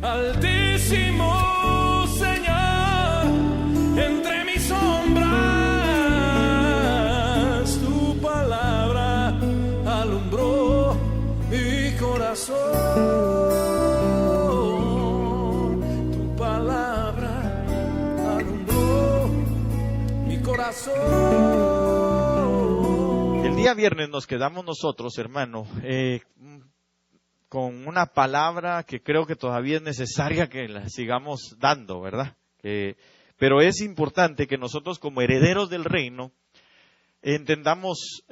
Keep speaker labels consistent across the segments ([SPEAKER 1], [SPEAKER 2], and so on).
[SPEAKER 1] Altísimo Señor, entre mis sombras, tu palabra alumbró mi corazón. Tu palabra alumbró mi corazón.
[SPEAKER 2] El día viernes nos quedamos nosotros, hermano, con una palabra que creo que todavía es necesaria que la sigamos dando, ¿verdad? Pero es importante que nosotros como herederos del reino entendamos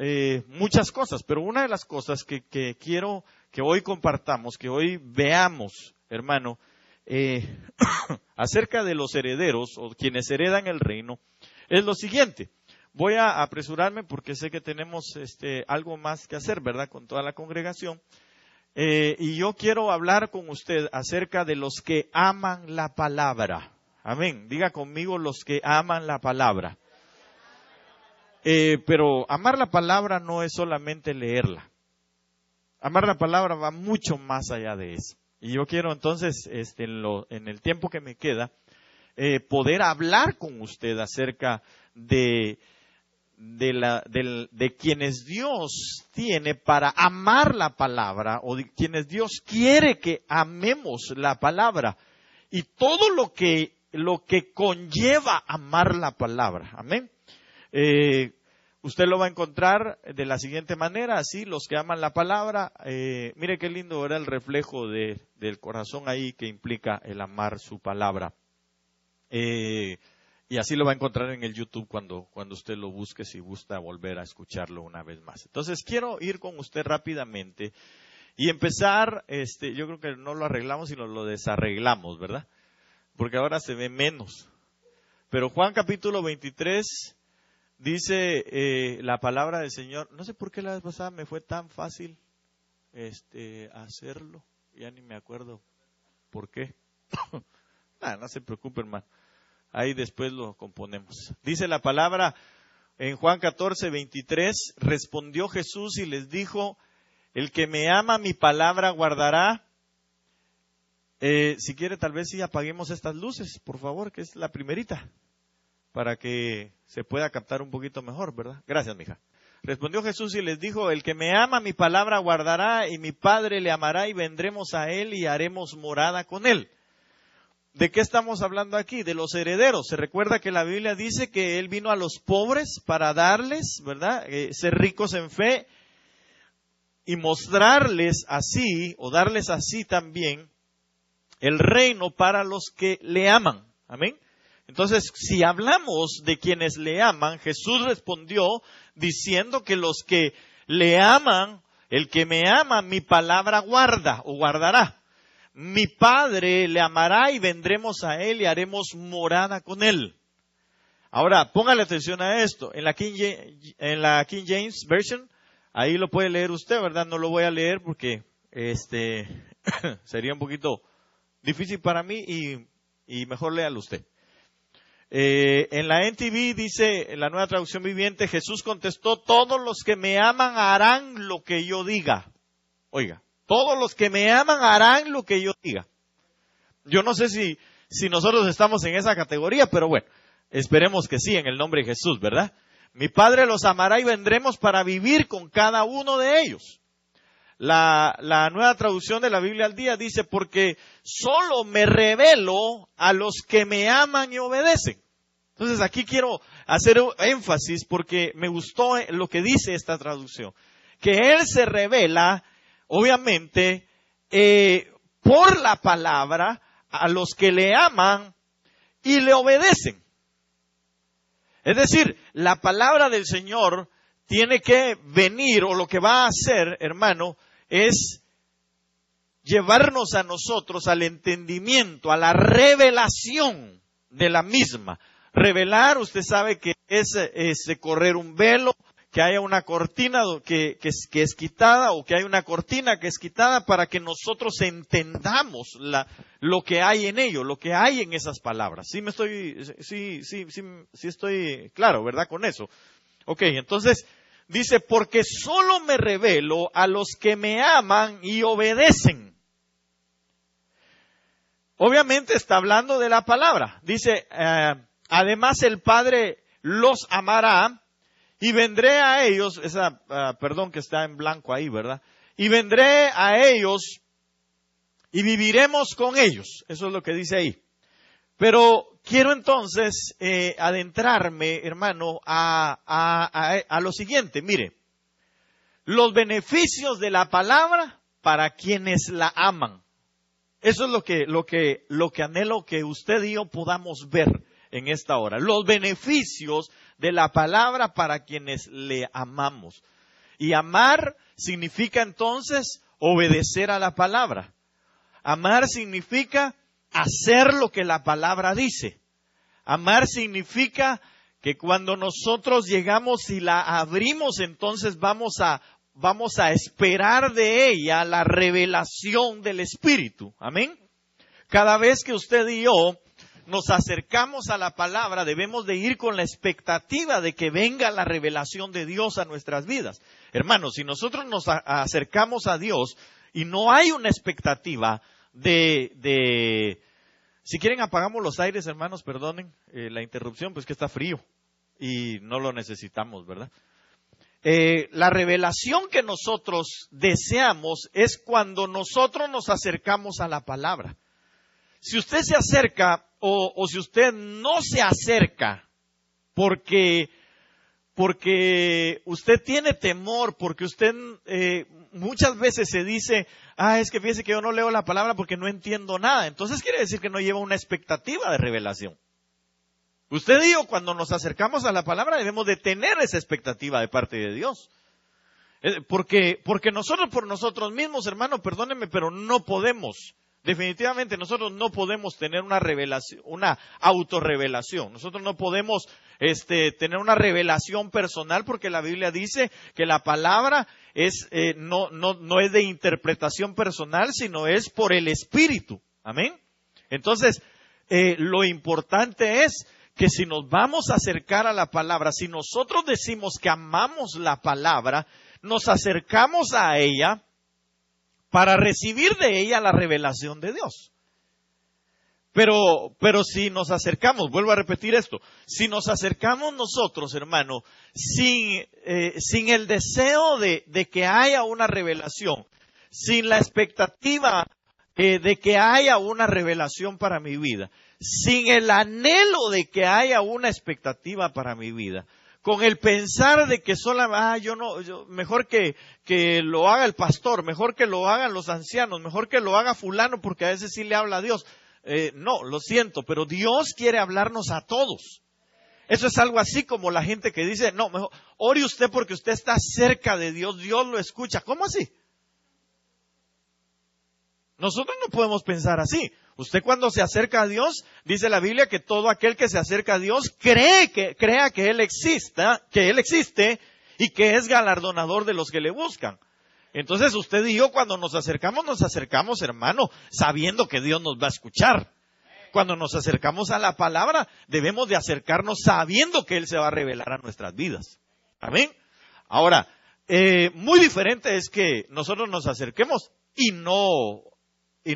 [SPEAKER 2] muchas cosas, pero una de las cosas que quiero que hoy compartamos, que hoy veamos, hermano, acerca de los herederos o quienes heredan el reino, es lo siguiente. Voy a apresurarme porque sé que tenemos algo más que hacer, ¿verdad? Con toda la congregación. Y yo quiero hablar con usted acerca de los que aman la palabra. Amén. Diga conmigo, los que aman la palabra. Pero amar la palabra no es solamente leerla. Amar la palabra va mucho más allá de eso. Y yo quiero entonces, en el tiempo que me queda, poder hablar con usted acerca de quienes Dios tiene para amar la palabra, o de quienes Dios quiere que amemos la palabra, y todo lo que conlleva amar la palabra. Amén. Usted lo va a encontrar de la siguiente manera, así, los que aman la palabra, mire qué lindo era el reflejo del corazón ahí que implica el amar su palabra. Y así lo va a encontrar en el YouTube cuando usted lo busque, si gusta volver a escucharlo una vez más. Entonces quiero ir con usted rápidamente y empezar, yo creo que no lo arreglamos sino lo desarreglamos, ¿verdad? Porque ahora se ve menos. Pero Juan capítulo 23 dice la palabra del Señor. No sé por qué la vez pasada me fue tan fácil hacerlo. Ya ni me acuerdo por qué. No se preocupe, hermano. Ahí después lo componemos. Dice la palabra en Juan 14:23, respondió Jesús y les dijo, el que me ama mi palabra guardará. Si quiere, tal vez sí apaguemos estas luces, por favor, que es la primerita, para que se pueda captar un poquito mejor, ¿verdad? Gracias, mija. Respondió Jesús y les dijo, el que me ama mi palabra guardará, y mi Padre le amará, y vendremos a él y haremos morada con él. ¿De qué estamos hablando aquí? De los herederos. Se recuerda que la Biblia dice que Él vino a los pobres para darles, ¿verdad? Ser ricos en fe y mostrarles así, o darles así también, el reino para los que le aman. Amén. Entonces, si hablamos de quienes le aman, Jesús respondió diciendo que los que le aman, el que me ama, mi palabra guarda o guardará. Mi Padre le amará y vendremos a él y haremos morada con él. Ahora, póngale atención a esto. En la King James Version, ahí lo puede leer usted, ¿verdad? No lo voy a leer porque sería un poquito difícil para mí y mejor léalo usted. En la NTV dice, en la Nueva Traducción Viviente, Jesús contestó, todos los que me aman harán lo que yo diga. Oiga. Todos los que me aman harán lo que yo diga. Yo no sé si nosotros estamos en esa categoría, pero bueno, esperemos que sí, en el nombre de Jesús, ¿verdad? Mi Padre los amará y vendremos para vivir con cada uno de ellos. La Nueva Traducción de la Biblia al Día dice, porque solo me revelo a los que me aman y obedecen. Entonces aquí quiero hacer énfasis porque me gustó lo que dice esta traducción. Que Él se revela, obviamente, por la palabra a los que le aman y le obedecen. Es decir, la palabra del Señor tiene que venir, o lo que va a hacer, hermano, es llevarnos a nosotros al entendimiento, a la revelación de la misma. Revelar, usted sabe que es correr un velo, que haya una cortina que es quitada, o que hay una cortina que es quitada para que nosotros entendamos lo que hay en ello, lo que hay en esas palabras. Sí estoy claro, ¿verdad? Con eso. Ok, entonces dice, porque solo me revelo a los que me aman y obedecen. Obviamente está hablando de la palabra. Dice, además el Padre los amará y vendré a ellos, perdón que está en blanco ahí, ¿verdad? Y vendré a ellos y viviremos con ellos. Eso es lo que dice ahí. Pero quiero entonces adentrarme, hermano, a lo siguiente. Mire, los beneficios de la palabra para quienes la aman. Eso es lo que anhelo que usted y yo podamos ver en esta hora. Los beneficios de la palabra para quienes le amamos. Y amar significa entonces obedecer a la palabra. Amar significa hacer lo que la palabra dice. Amar significa que cuando nosotros llegamos y la abrimos, entonces vamos a esperar de ella la revelación del Espíritu. Amén. Cada vez que usted y yo nos acercamos a la palabra, debemos de ir con la expectativa de que venga la revelación de Dios a nuestras vidas. Hermanos, si nosotros nos acercamos a Dios y no hay una expectativa si quieren apagamos los aires, hermanos, perdonen la interrupción, pues que está frío y no lo necesitamos, ¿verdad? La revelación que nosotros deseamos es cuando nosotros nos acercamos a la palabra. Si usted se acerca o si usted no se acerca porque usted tiene temor, porque usted muchas veces se dice, es que fíjese que yo no leo la palabra porque no entiendo nada. Entonces quiere decir que no lleva una expectativa de revelación. Usted y yo, cuando nos acercamos a la palabra, debemos de tener esa expectativa de parte de Dios. Porque nosotros por nosotros mismos, hermano, perdónenme, pero no podemos. Definitivamente nosotros no podemos tener una revelación, una autorrevelación. Nosotros no podemos tener una revelación personal porque la Biblia dice que la palabra no es de interpretación personal, sino es por el Espíritu. Amén. Entonces, lo importante es que si nos vamos a acercar a la palabra, si nosotros decimos que amamos la palabra, nos acercamos a ella para recibir de ella la revelación de Dios. Pero si nos acercamos, vuelvo a repetir esto, si nos acercamos nosotros, hermano, sin el deseo de que haya una revelación, sin la expectativa de que haya una revelación para mi vida, sin el anhelo de que haya una expectativa para mi vida, con el pensar de que mejor que lo haga el pastor, mejor que lo hagan los ancianos, mejor que lo haga fulano porque a veces sí le habla a Dios. No, lo siento, pero Dios quiere hablarnos a todos. Eso es algo así como la gente que dice, no, mejor ore usted porque usted está cerca de Dios, Dios lo escucha. ¿Cómo así? Nosotros no podemos pensar así. Usted cuando se acerca a Dios, dice la Biblia que todo aquel que se acerca a Dios crea que Él existe y que es galardonador de los que le buscan. Entonces usted y yo cuando nos acercamos, hermano, sabiendo que Dios nos va a escuchar. Cuando nos acercamos a la palabra, debemos de acercarnos sabiendo que Él se va a revelar a nuestras vidas. Amén. Ahora, muy diferente es que nosotros nos acerquemos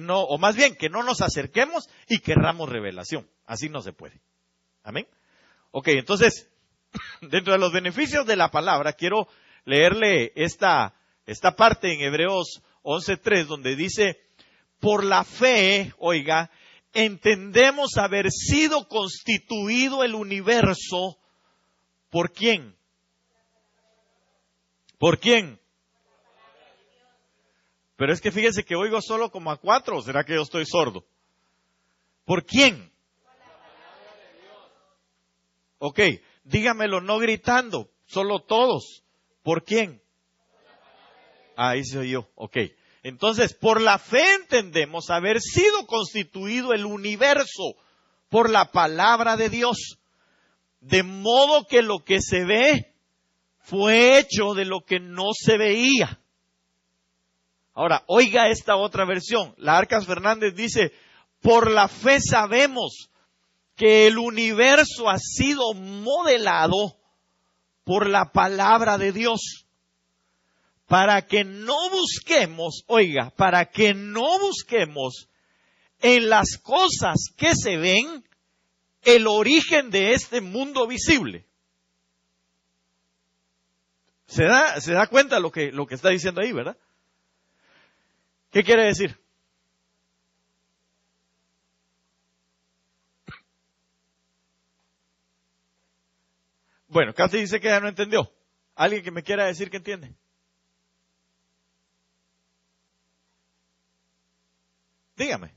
[SPEAKER 2] o más bien que no nos acerquemos y querramos revelación. Así no se puede. Amén. Ok, entonces, dentro de los beneficios de la palabra, quiero leerle esta parte en Hebreos 11:3, donde dice, por la fe, oiga, entendemos haber sido constituido el universo. ¿Por quién? ¿Por quién? Pero es que fíjese que oigo solo como a 4, ¿o será que yo estoy sordo? ¿Por quién? Ok, dígamelo no gritando, solo todos. ¿Por quién? Ahí soy yo, ok. Entonces, por la fe entendemos haber sido constituido el universo por la palabra de Dios. De modo que lo que se ve fue hecho de lo que no se veía. Ahora, oiga esta otra versión. La Arcas Fernández dice, por la fe sabemos que el universo ha sido modelado por la palabra de Dios. Para que no busquemos en las cosas que se ven el origen de este mundo visible. ¿Se da cuenta lo que está diciendo ahí, verdad? ¿Qué quiere decir? Bueno, Casi dice que ya no entendió. ¿Alguien que me quiera decir que entiende? Dígame.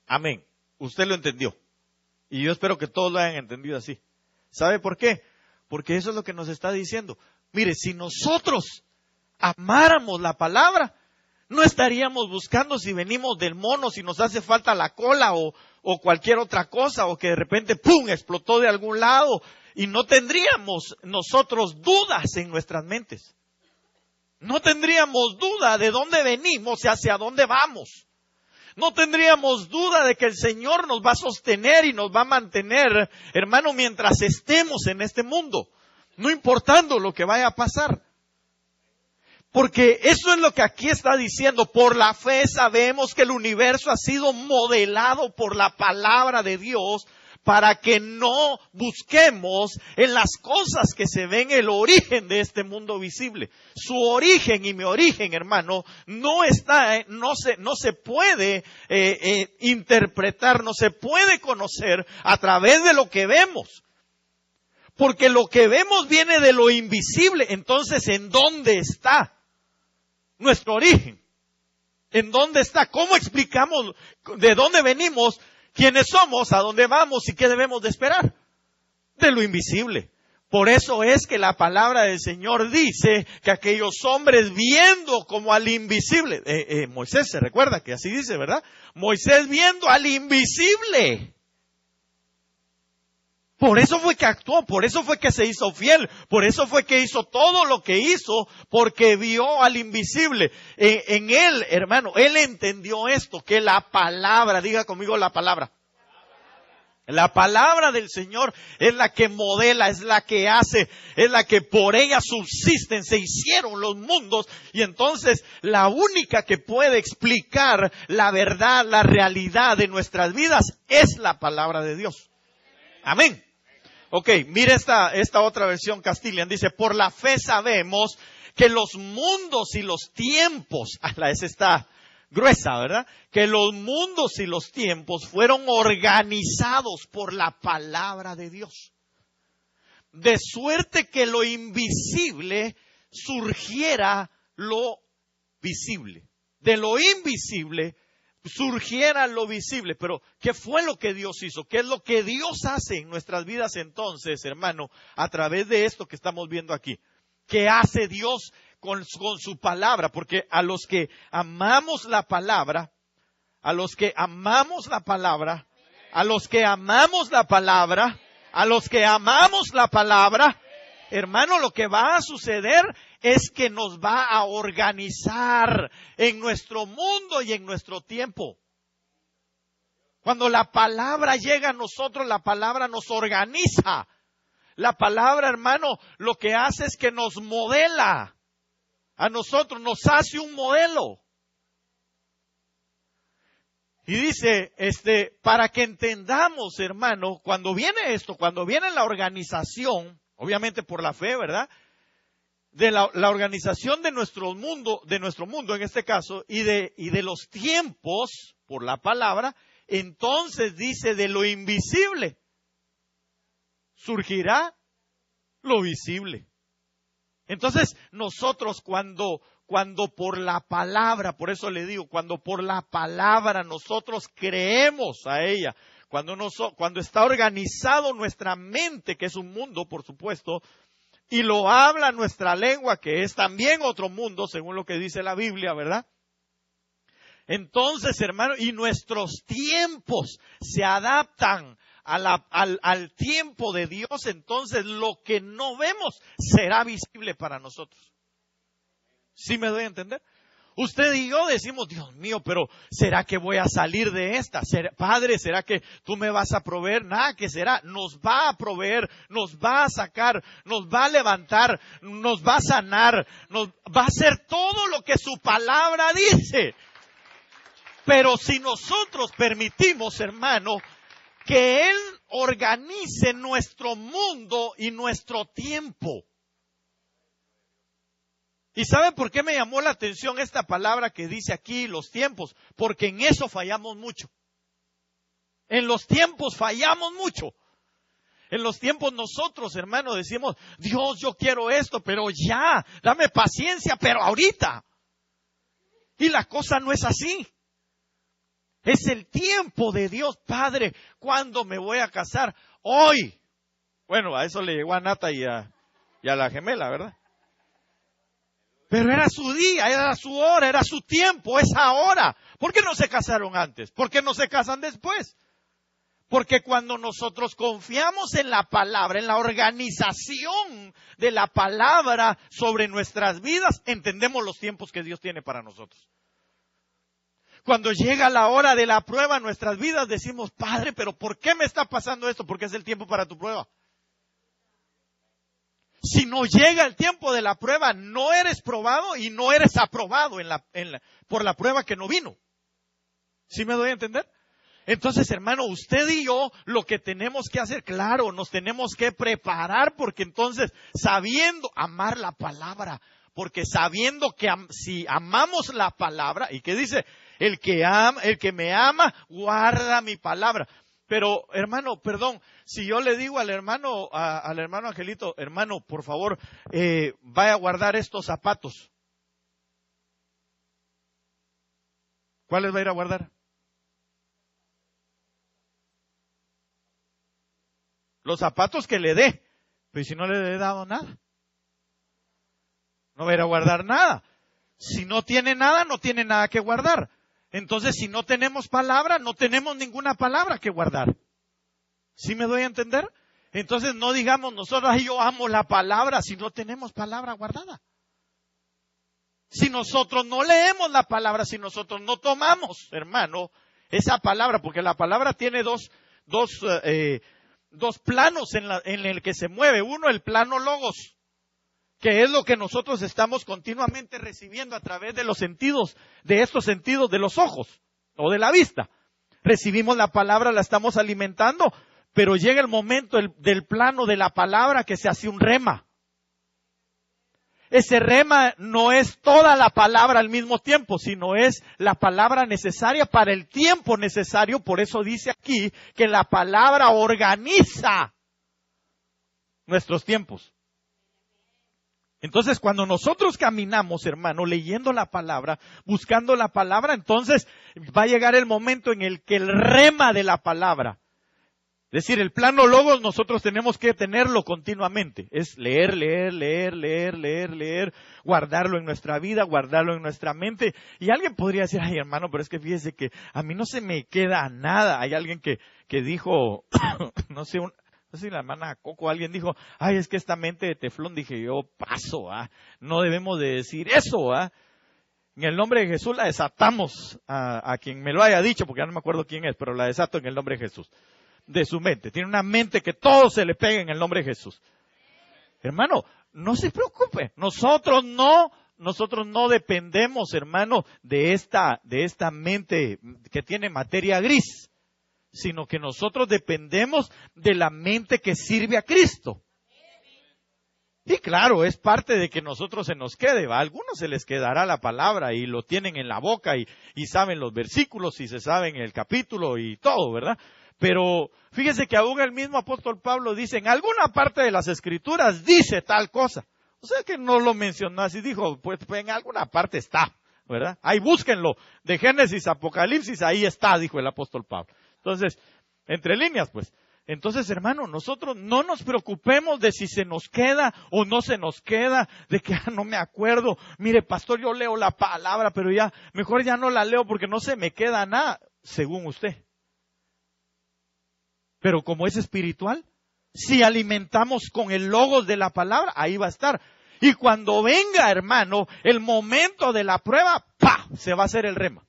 [SPEAKER 2] Amén. Usted lo entendió. Y yo espero que todos lo hayan entendido así. ¿Sabe por qué? Porque eso es lo que nos está diciendo. Mire, si nosotros amáramos la palabra, no estaríamos buscando si venimos del mono, si nos hace falta la cola o cualquier otra cosa, o que de repente, ¡pum!, explotó de algún lado. Y no tendríamos nosotros dudas en nuestras mentes. No tendríamos duda de dónde venimos y hacia dónde vamos. No tendríamos duda de que el Señor nos va a sostener y nos va a mantener, hermano, mientras estemos en este mundo, no importando lo que vaya a pasar. Porque eso es lo que aquí está diciendo. Por la fe sabemos que el universo ha sido modelado por la palabra de Dios, para que no busquemos en las cosas que se ven el origen de este mundo visible. Su origen y mi origen, hermano, no se puede interpretar, no se puede conocer a través de lo que vemos. Porque lo que vemos viene de lo invisible. Entonces, ¿en dónde está nuestro origen? ¿En dónde está? ¿Cómo explicamos de dónde venimos? ¿Quiénes somos? ¿A dónde vamos? ¿Y qué debemos de esperar? De lo invisible. Por eso es que la palabra del Señor dice que aquellos hombres viendo como al invisible, Moisés se recuerda que así dice, ¿verdad? Moisés viendo al invisible. Por eso fue que actuó, por eso fue que se hizo fiel, por eso fue que hizo todo lo que hizo, porque vio al invisible. En él, hermano, él entendió esto, que la palabra, diga conmigo la palabra. La palabra del Señor es la que modela, es la que hace, es la que por ella subsisten, se hicieron los mundos. Y entonces la única que puede explicar la verdad, la realidad de nuestras vidas es la palabra de Dios. Amén. Ok, mire esta otra versión Castilian. Dice, por la fe sabemos que los mundos y los tiempos, esa está gruesa, ¿verdad? Que los mundos y los tiempos fueron organizados por la palabra de Dios. De suerte que lo invisible surgiera lo visible. De lo invisible surgiera lo visible. Pero, ¿qué fue lo que Dios hizo? ¿Qué es lo que Dios hace en nuestras vidas entonces, hermano, a través de esto que estamos viendo aquí? ¿Qué hace Dios con su palabra? Porque a los que amamos la palabra, hermano, lo que va a suceder es que nos va a organizar en nuestro mundo y en nuestro tiempo. Cuando la palabra llega a nosotros, la palabra nos organiza. La palabra, hermano, lo que hace es que nos modela a nosotros, nos hace un modelo. Y dice, para que entendamos, hermano, cuando viene esto, cuando viene la organización, obviamente por la fe, ¿verdad? De la organización de nuestro mundo en este caso, y de los tiempos, por la palabra, entonces dice, de lo invisible surgirá lo visible. Entonces, nosotros cuando por la palabra, por eso le digo, cuando por la palabra nosotros creemos a ella, cuando está organizado nuestra mente, que es un mundo, por supuesto, y lo habla nuestra lengua, que es también otro mundo, según lo que dice la Biblia, ¿verdad? Entonces, hermano, y nuestros tiempos se adaptan al tiempo de Dios, entonces lo que no vemos será visible para nosotros. ¿Sí me doy a entender? Usted y yo decimos, Dios mío, pero ¿será que voy a salir de esta? Padre, ¿será que tú me vas a proveer? Nada que será. Nos va a proveer, nos va a sacar, nos va a levantar, nos va a sanar, nos va a hacer todo lo que su palabra dice. Pero si nosotros permitimos, hermano, que Él organice nuestro mundo y nuestro tiempo. ¿Y saben por qué me llamó la atención esta palabra que dice aquí, los tiempos? Porque en eso fallamos mucho. En los tiempos fallamos mucho. En los tiempos nosotros, hermanos, decimos, Dios, yo quiero esto, pero ya, dame paciencia, pero ahorita. Y la cosa no es así. Es el tiempo de Dios. Padre, ¿cuándo me voy a casar? Hoy. Bueno, a eso le llegó a Nata y a la gemela, ¿verdad? Pero era su día, era su hora, era su tiempo, es ahora. ¿Por qué no se casaron antes? ¿Por qué no se casan después? Porque cuando nosotros confiamos en la palabra, en la organización de la palabra sobre nuestras vidas, entendemos los tiempos que Dios tiene para nosotros. Cuando llega la hora de la prueba en nuestras vidas, decimos, Padre, pero ¿por qué me está pasando esto? Porque es el tiempo para tu prueba. Si no llega el tiempo de la prueba, no eres probado y no eres aprobado por la prueba que no vino. ¿Sí me doy a entender? Entonces, hermano, usted y yo lo que tenemos que hacer, claro, nos tenemos que preparar porque entonces, sabiendo amar la palabra, porque sabiendo que si amamos la palabra, ¿y qué dice? El que me ama, guarda mi palabra. Pero, hermano, perdón, si yo le digo al hermano Angelito, hermano, por favor, vaya a guardar estos zapatos. ¿Cuáles va a ir a guardar? Los zapatos que le dé. Pero si no le he dado nada, no va a ir a guardar nada. Si no tiene nada, no tiene nada que guardar. Entonces, si no tenemos palabra, no tenemos ninguna palabra que guardar. ¿Sí me doy a entender? Entonces, no digamos nosotros, ay, yo amo la palabra, si no tenemos palabra guardada. Si nosotros no leemos la palabra, si nosotros no tomamos, hermano, esa palabra, porque la palabra tiene dos planos en el que se mueve. Uno, el plano logos, que es lo que nosotros estamos continuamente recibiendo a través de los sentidos, de estos sentidos de los ojos o de la vista. Recibimos la palabra, la estamos alimentando, pero llega el momento del plano de la palabra que se hace un rema. Ese rema no es toda la palabra al mismo tiempo, sino es la palabra necesaria para el tiempo necesario. Por eso dice aquí que la palabra organiza nuestros tiempos. Entonces, cuando nosotros caminamos, hermano, leyendo la palabra, buscando la palabra, entonces va a llegar el momento en el que el rema de la palabra, es decir, el plano logos, nosotros tenemos que tenerlo continuamente. Es leer, guardarlo en nuestra vida, guardarlo en nuestra mente. Y alguien podría decir, ay hermano, pero es que fíjese que a mí no se me queda nada. Hay alguien que dijo, no sé si la hermana Coco, alguien dijo, ay, es que esta mente de teflón, dije yo, paso, no debemos de decir eso, En el nombre de Jesús la desatamos a quien me lo haya dicho, porque ya no me acuerdo quién es, pero la desato en el nombre de Jesús, de su mente. Tiene una mente que todo se le pega en el nombre de Jesús. Hermano, no se preocupe, nosotros no dependemos, hermano, de esta mente que tiene materia gris, sino que nosotros dependemos de la mente que sirve a Cristo. Y claro, es parte de que nosotros se nos quede, ¿va? A algunos se les quedará la palabra y lo tienen en la boca y saben los versículos y se saben el capítulo y todo, ¿verdad? Pero fíjese que aún el mismo apóstol Pablo dice, en alguna parte de las Escrituras dice tal cosa. O sea que no lo mencionó así, dijo, pues en alguna parte está, ¿verdad? Ahí búsquenlo, de Génesis a Apocalipsis, ahí está, dijo el apóstol Pablo. Entonces, entre líneas, pues. Entonces, hermano, nosotros no nos preocupemos de si se nos queda o no se nos queda, de que no me acuerdo. Mire, pastor, yo leo la palabra, pero ya, mejor ya no la leo porque no se me queda nada, según usted. Pero como es espiritual, si alimentamos con el logos de la palabra, ahí va a estar. Y cuando venga, hermano, el momento de la prueba, ¡pa! se va a hacer el rema.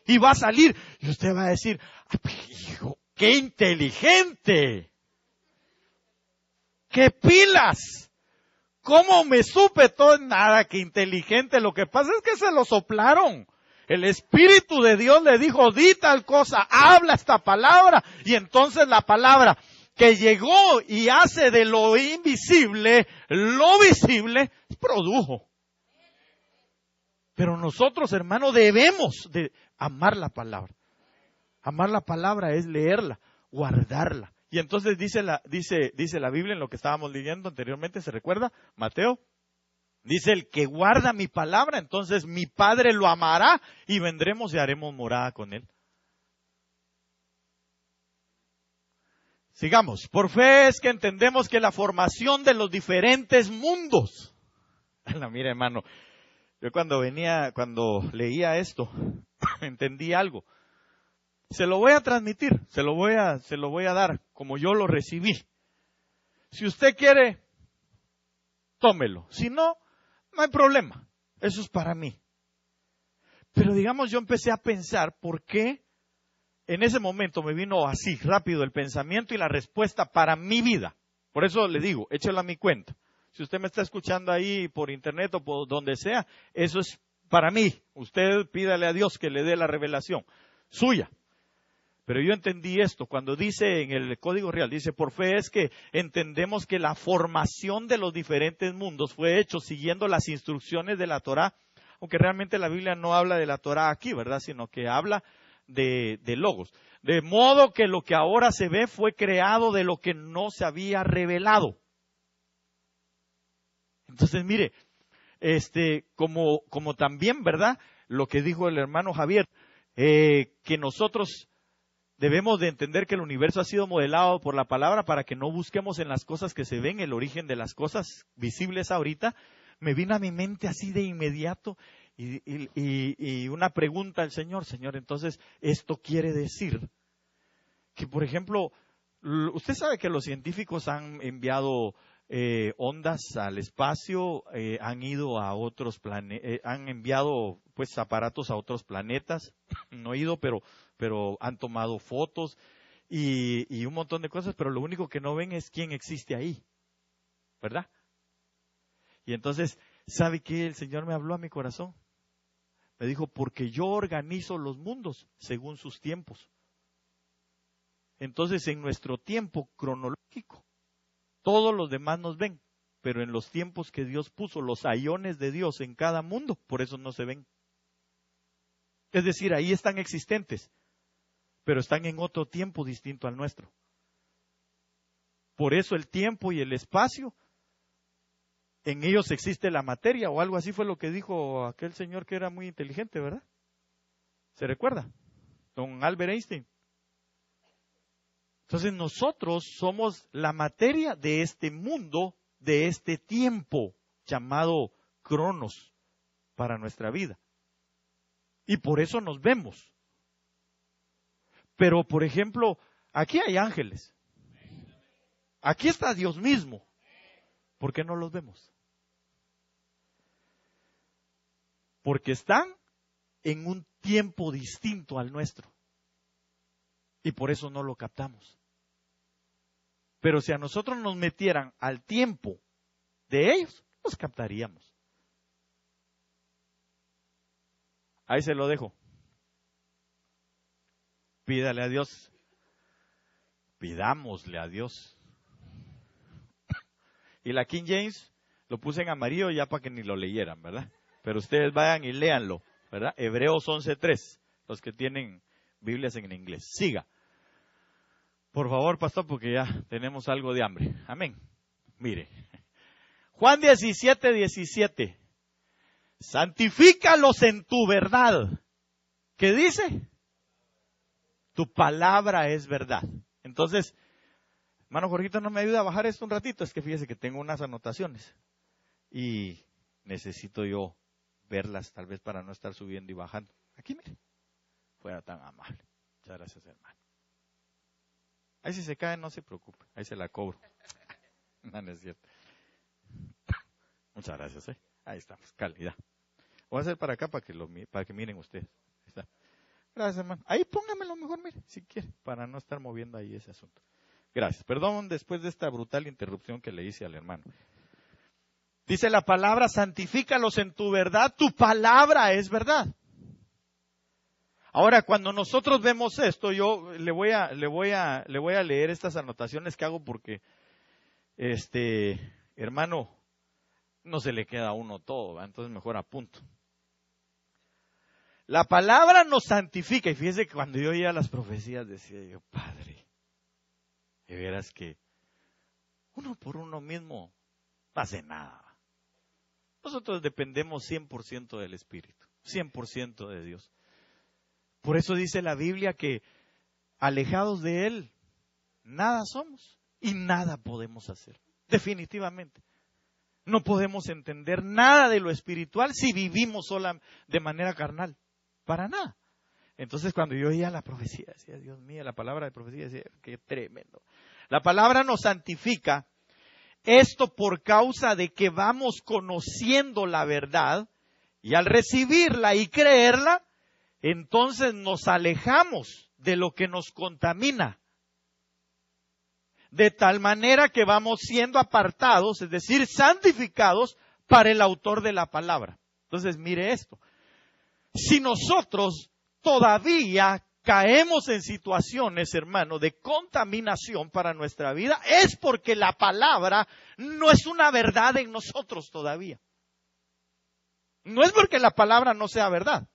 [SPEAKER 2] Y va a salir. Y usted va a decir, hijo, ¡qué inteligente! ¡Qué pilas! ¿Cómo me supe todo? Nada, que inteligente. Lo que pasa es que se lo soplaron. El Espíritu de Dios le dijo, di tal cosa, habla esta palabra. Y entonces la palabra que llegó y hace de lo invisible, lo visible, produjo. Pero nosotros, hermanos, debemos de amar la palabra. Amar la palabra es leerla, guardarla. Y entonces dice la Biblia en lo que estábamos leyendo anteriormente, ¿se recuerda? Mateo. Dice, el que guarda mi palabra, entonces mi Padre lo amará y vendremos y haremos morada con él. Sigamos. Por fe es que entendemos que la formación de los diferentes mundos. Mira, hermano, yo cuando leía esto, entendí algo. Se lo voy a transmitir, se lo voy a dar como yo lo recibí. Si usted quiere, tómelo. Si no, no hay problema. Eso es para mí. Pero digamos, yo empecé a pensar por qué en ese momento me vino así rápido el pensamiento y la respuesta para mi vida. Por eso le digo, échelo a mi cuenta. Si usted me está escuchando ahí por internet o por donde sea, eso es para mí. Usted pídale a Dios que le dé la revelación suya. Pero yo entendí esto, cuando dice en el Código Real, dice, por fe es que entendemos que la formación de los diferentes mundos fue hecho siguiendo las instrucciones de la Torá, aunque realmente la Biblia no habla de la Torá aquí, ¿verdad? Sino que habla de logos. De modo que lo que ahora se ve fue creado de lo que no se había revelado. Entonces, mire, como también, ¿verdad? Lo que dijo el hermano Javier, que nosotros debemos de entender que el universo ha sido modelado por la palabra para que no busquemos en las cosas que se ven, el origen de las cosas visibles ahorita. Me vino a mi mente así de inmediato y una pregunta al Señor, entonces, ¿esto quiere decir que, por ejemplo, usted sabe que los científicos han enviado ondas al espacio, han ido a otros planetas, han enviado pues aparatos a otros planetas, no he ido, pero han tomado fotos y un montón de cosas, pero lo único que no ven es quién existe ahí, ¿verdad? Y entonces, ¿sabe qué? El Señor me habló a mi corazón. Me dijo, porque yo organizo los mundos según sus tiempos. Entonces, en nuestro tiempo cronológico, todos los demás nos ven, pero en los tiempos que Dios puso, los aiones de Dios en cada mundo, por eso no se ven. Es decir, ahí están existentes, pero están en otro tiempo distinto al nuestro. Por eso el tiempo y el espacio, en ellos existe la materia, o algo así fue lo que dijo aquel señor que era muy inteligente, ¿verdad? ¿Se recuerda? Don Albert Einstein. Entonces nosotros somos la materia de este mundo, de este tiempo llamado Cronos para nuestra vida. Y por eso nos vemos. Pero, por ejemplo, aquí hay ángeles. Aquí está Dios mismo. ¿Por qué no los vemos? Porque están en un tiempo distinto al nuestro. Y por eso no lo captamos. Pero si a nosotros nos metieran al tiempo de ellos, los captaríamos. Ahí se lo dejo. Pídale a Dios. Pidámosle a Dios. Y la King James lo puse en amarillo ya para que ni lo leyeran, ¿verdad? Pero ustedes vayan y léanlo, ¿verdad? Hebreos 11:3, los que tienen Biblias en inglés. Siga. Por favor, pastor, porque ya tenemos algo de hambre. Amén. Mire. Juan 17:17. Santifícalos en tu verdad. ¿Qué dice? Tu palabra es verdad. Entonces, hermano Jorgito, ¿no me ayuda a bajar esto un ratito? Es que fíjese que tengo unas anotaciones y necesito yo verlas, tal vez para no estar subiendo y bajando. Aquí, mire. Fuera tan amable. Muchas gracias, hermano. Ahí si se cae, no se preocupe. Ahí se la cobro. No, no es cierto. Muchas gracias, Ahí estamos, calidad. Voy a hacer para acá para que miren ustedes. Ahí está. Gracias, hermano. Ahí póngamelo mejor, mire, si quiere, para no estar moviendo ahí ese asunto. Gracias. Perdón después de esta brutal interrupción que le hice al hermano. Dice la palabra, santifícalos en tu verdad, tu palabra es verdad. Ahora, cuando nosotros vemos esto, yo le voy a leer estas anotaciones que hago porque, hermano, no se le queda a uno todo, ¿verdad? Entonces mejor apunto. La palabra nos santifica, y fíjese que cuando yo oía las profecías decía yo, Padre, de veras que uno por uno mismo no hace nada. Nosotros dependemos 100% del Espíritu, 100% de Dios. Por eso dice la Biblia que alejados de Él, nada somos y nada podemos hacer. Definitivamente. No podemos entender nada de lo espiritual si vivimos sola de manera carnal. Para nada. Entonces cuando yo oía la profecía, decía, Dios mío, la palabra de profecía, decía, qué tremendo. La palabra nos santifica. Esto por causa de que vamos conociendo la verdad y al recibirla y creerla, entonces nos alejamos de lo que nos contamina. De tal manera que vamos siendo apartados, es decir, santificados para el autor de la palabra. Entonces, mire esto. Si nosotros todavía caemos en situaciones, hermano, de contaminación para nuestra vida, es porque la palabra no es una verdad en nosotros todavía. No es porque la palabra no sea verdad.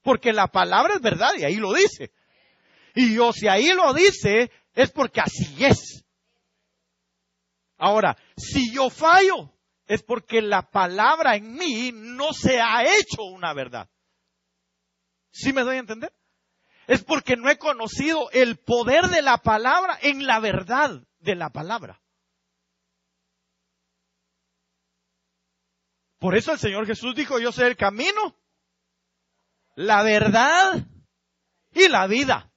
[SPEAKER 2] Porque la palabra es verdad y ahí lo dice. Y yo, si ahí lo dice, es porque así es. Ahora, si yo fallo, es porque la palabra en mí no se ha hecho una verdad. ¿Sí me doy a entender? Es porque no he conocido el poder de la palabra en la verdad de la palabra. Por eso el Señor Jesús dijo, yo soy el camino, la verdad y la vida.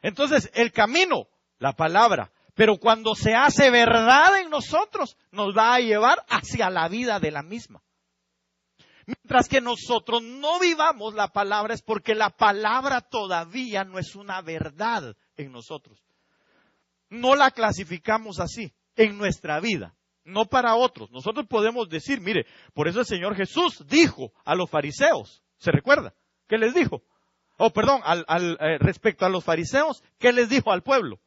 [SPEAKER 2] Entonces, el camino, la palabra, pero cuando se hace verdad en nosotros, nos va a llevar hacia la vida de la misma. Mientras que nosotros no vivamos la palabra es porque la palabra todavía no es una verdad en nosotros. No la clasificamos así en nuestra vida, no para otros. Nosotros podemos decir, mire, por eso el Señor Jesús dijo a los fariseos, ¿se recuerda? ¿Qué les dijo? Respecto a los fariseos, ¿qué les dijo al pueblo?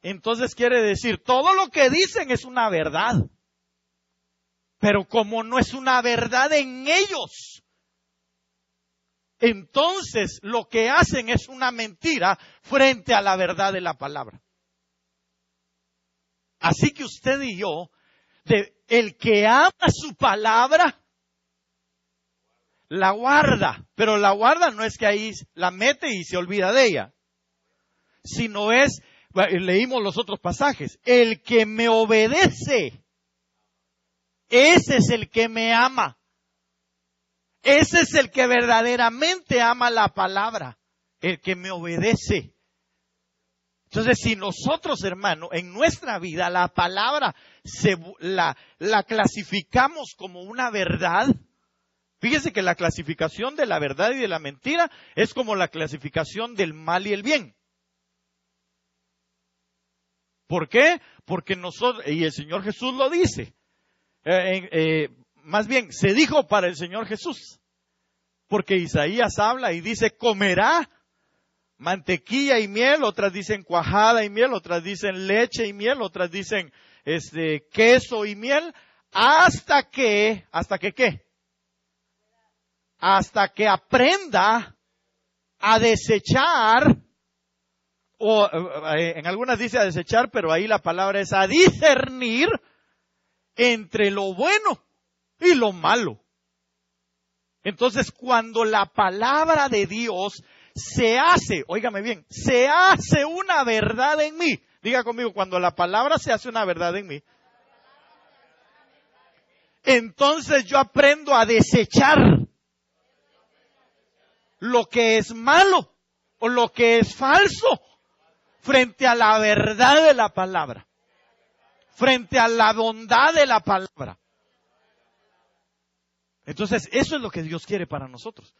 [SPEAKER 2] Entonces quiere decir, todo lo que dicen es una verdad. Pero como no es una verdad en ellos, entonces lo que hacen es una mentira frente a la verdad de la palabra. Así que usted y yo, el que ama su palabra, la guarda. Pero la guarda no es que ahí la mete y se olvida de ella. Sino es, leímos los otros pasajes, el que me obedece, ese es el que me ama. Ese es el que verdaderamente ama la palabra, el que me obedece. Entonces, si nosotros, hermano, en nuestra vida la palabra la clasificamos como una verdad, fíjese que la clasificación de la verdad y de la mentira es como la clasificación del mal y el bien. ¿Por qué? Porque nosotros, y el Señor Jesús lo dice, más bien se dijo para el Señor Jesús, porque Isaías habla y dice, comerá mantequilla y miel, otras dicen cuajada y miel, otras dicen leche y miel, otras dicen queso y miel, hasta que ¿qué? Hasta que aprenda a desechar, o en algunas dice a desechar, pero ahí la palabra es a discernir entre lo bueno y lo malo. Entonces, cuando la palabra de Dios se hace, óigame bien, se hace una verdad en mí. Diga conmigo, cuando la palabra se hace una verdad en mí, entonces yo aprendo a desechar lo que es malo o lo que es falso frente a la verdad de la palabra. frente a la bondad de la palabra. Entonces, eso es lo que Dios quiere para nosotros.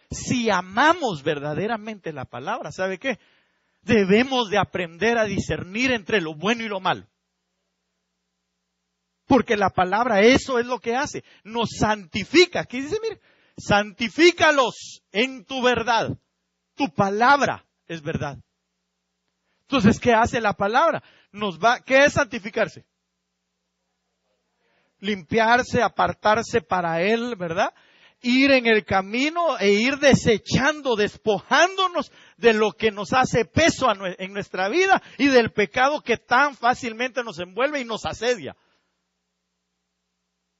[SPEAKER 2] Si amamos verdaderamente la palabra, ¿sabe qué? Debemos de aprender a discernir entre lo bueno y lo malo. Porque la palabra eso es lo que hace. Nos santifica. Aquí dice, mire, santifícalos en tu verdad. Tu palabra es verdad. Entonces, ¿qué hace la palabra? ¿Qué es santificarse? Limpiarse, apartarse para Él, ¿verdad? Ir en el camino ir desechando, despojándonos de lo que nos hace peso en nuestra vida y del pecado que tan fácilmente nos envuelve y nos asedia.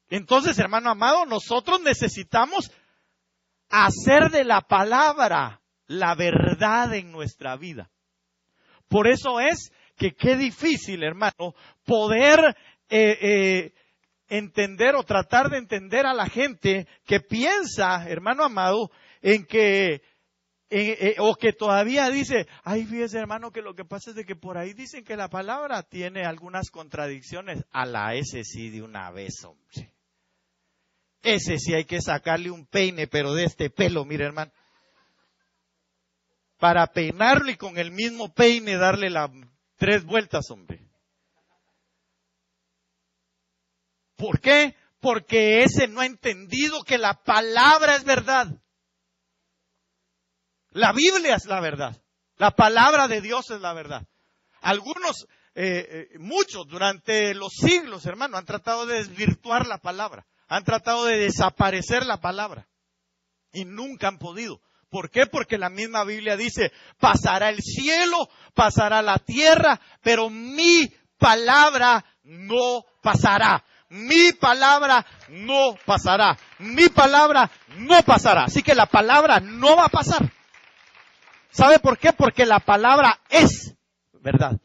[SPEAKER 2] Entonces, hermano amado, nosotros necesitamos hacer de la palabra la verdad en nuestra vida. Por eso es que qué difícil, hermano, poder entender o tratar de entender a la gente que piensa, hermano amado, en que o que todavía dice, ay, fíjese, hermano, que lo que pasa es de que por ahí dicen que la palabra tiene algunas contradicciones. A la ese sí de una vez, hombre. Ese sí hay que sacarle un peine, pero de este pelo, mire, hermano. Para peinarlo y con el mismo peine darle 3 vueltas, hombre. ¿Por qué? Porque ese no ha entendido que la palabra es verdad. La Biblia es la verdad. La palabra de Dios es la verdad. Algunos, muchos durante los siglos, hermano, han tratado de desvirtuar la palabra. Han tratado de desaparecer la palabra. Y nunca han podido. ¿Por qué? Porque la misma Biblia dice, pasará el cielo, pasará la tierra, pero mi palabra no pasará. Mi palabra no pasará. Mi palabra no pasará. Así que la palabra no va a pasar. ¿Sabe por qué? Porque la palabra es verdad.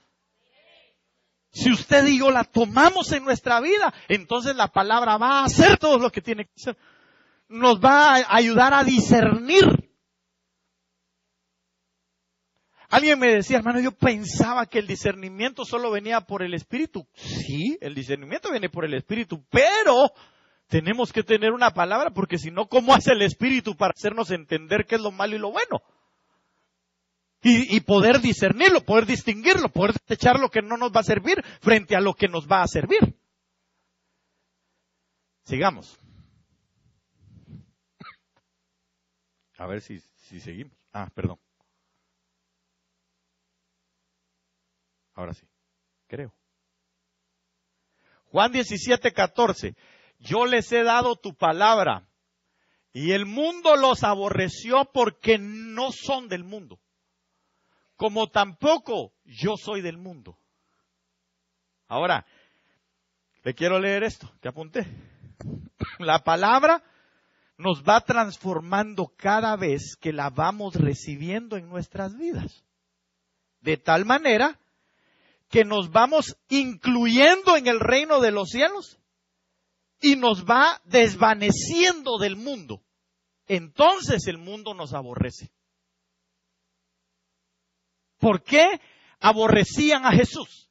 [SPEAKER 2] Si usted y yo la tomamos en nuestra vida, entonces la palabra va a hacer todo lo que tiene que hacer. Nos va a ayudar a discernir. Alguien me decía, hermano, yo pensaba que el discernimiento solo venía por el Espíritu. Sí, el discernimiento viene por el Espíritu, pero tenemos que tener una palabra, porque si no, ¿cómo hace el Espíritu para hacernos entender qué es lo malo y lo bueno? Y poder discernirlo, poder distinguirlo, poder desechar lo que no nos va a servir frente a lo que nos va a servir. Sigamos. A ver si seguimos. Perdón. Ahora sí, creo. Juan 17:14. Yo les he dado tu palabra y el mundo los aborreció porque no son del mundo, como tampoco yo soy del mundo. Ahora, le quiero leer esto que apunté. La palabra nos va transformando cada vez que la vamos recibiendo en nuestras vidas. De tal manera que nos vamos incluyendo en el reino de los cielos y nos va desvaneciendo del mundo. Entonces el mundo nos aborrece. ¿Por qué aborrecían a Jesús?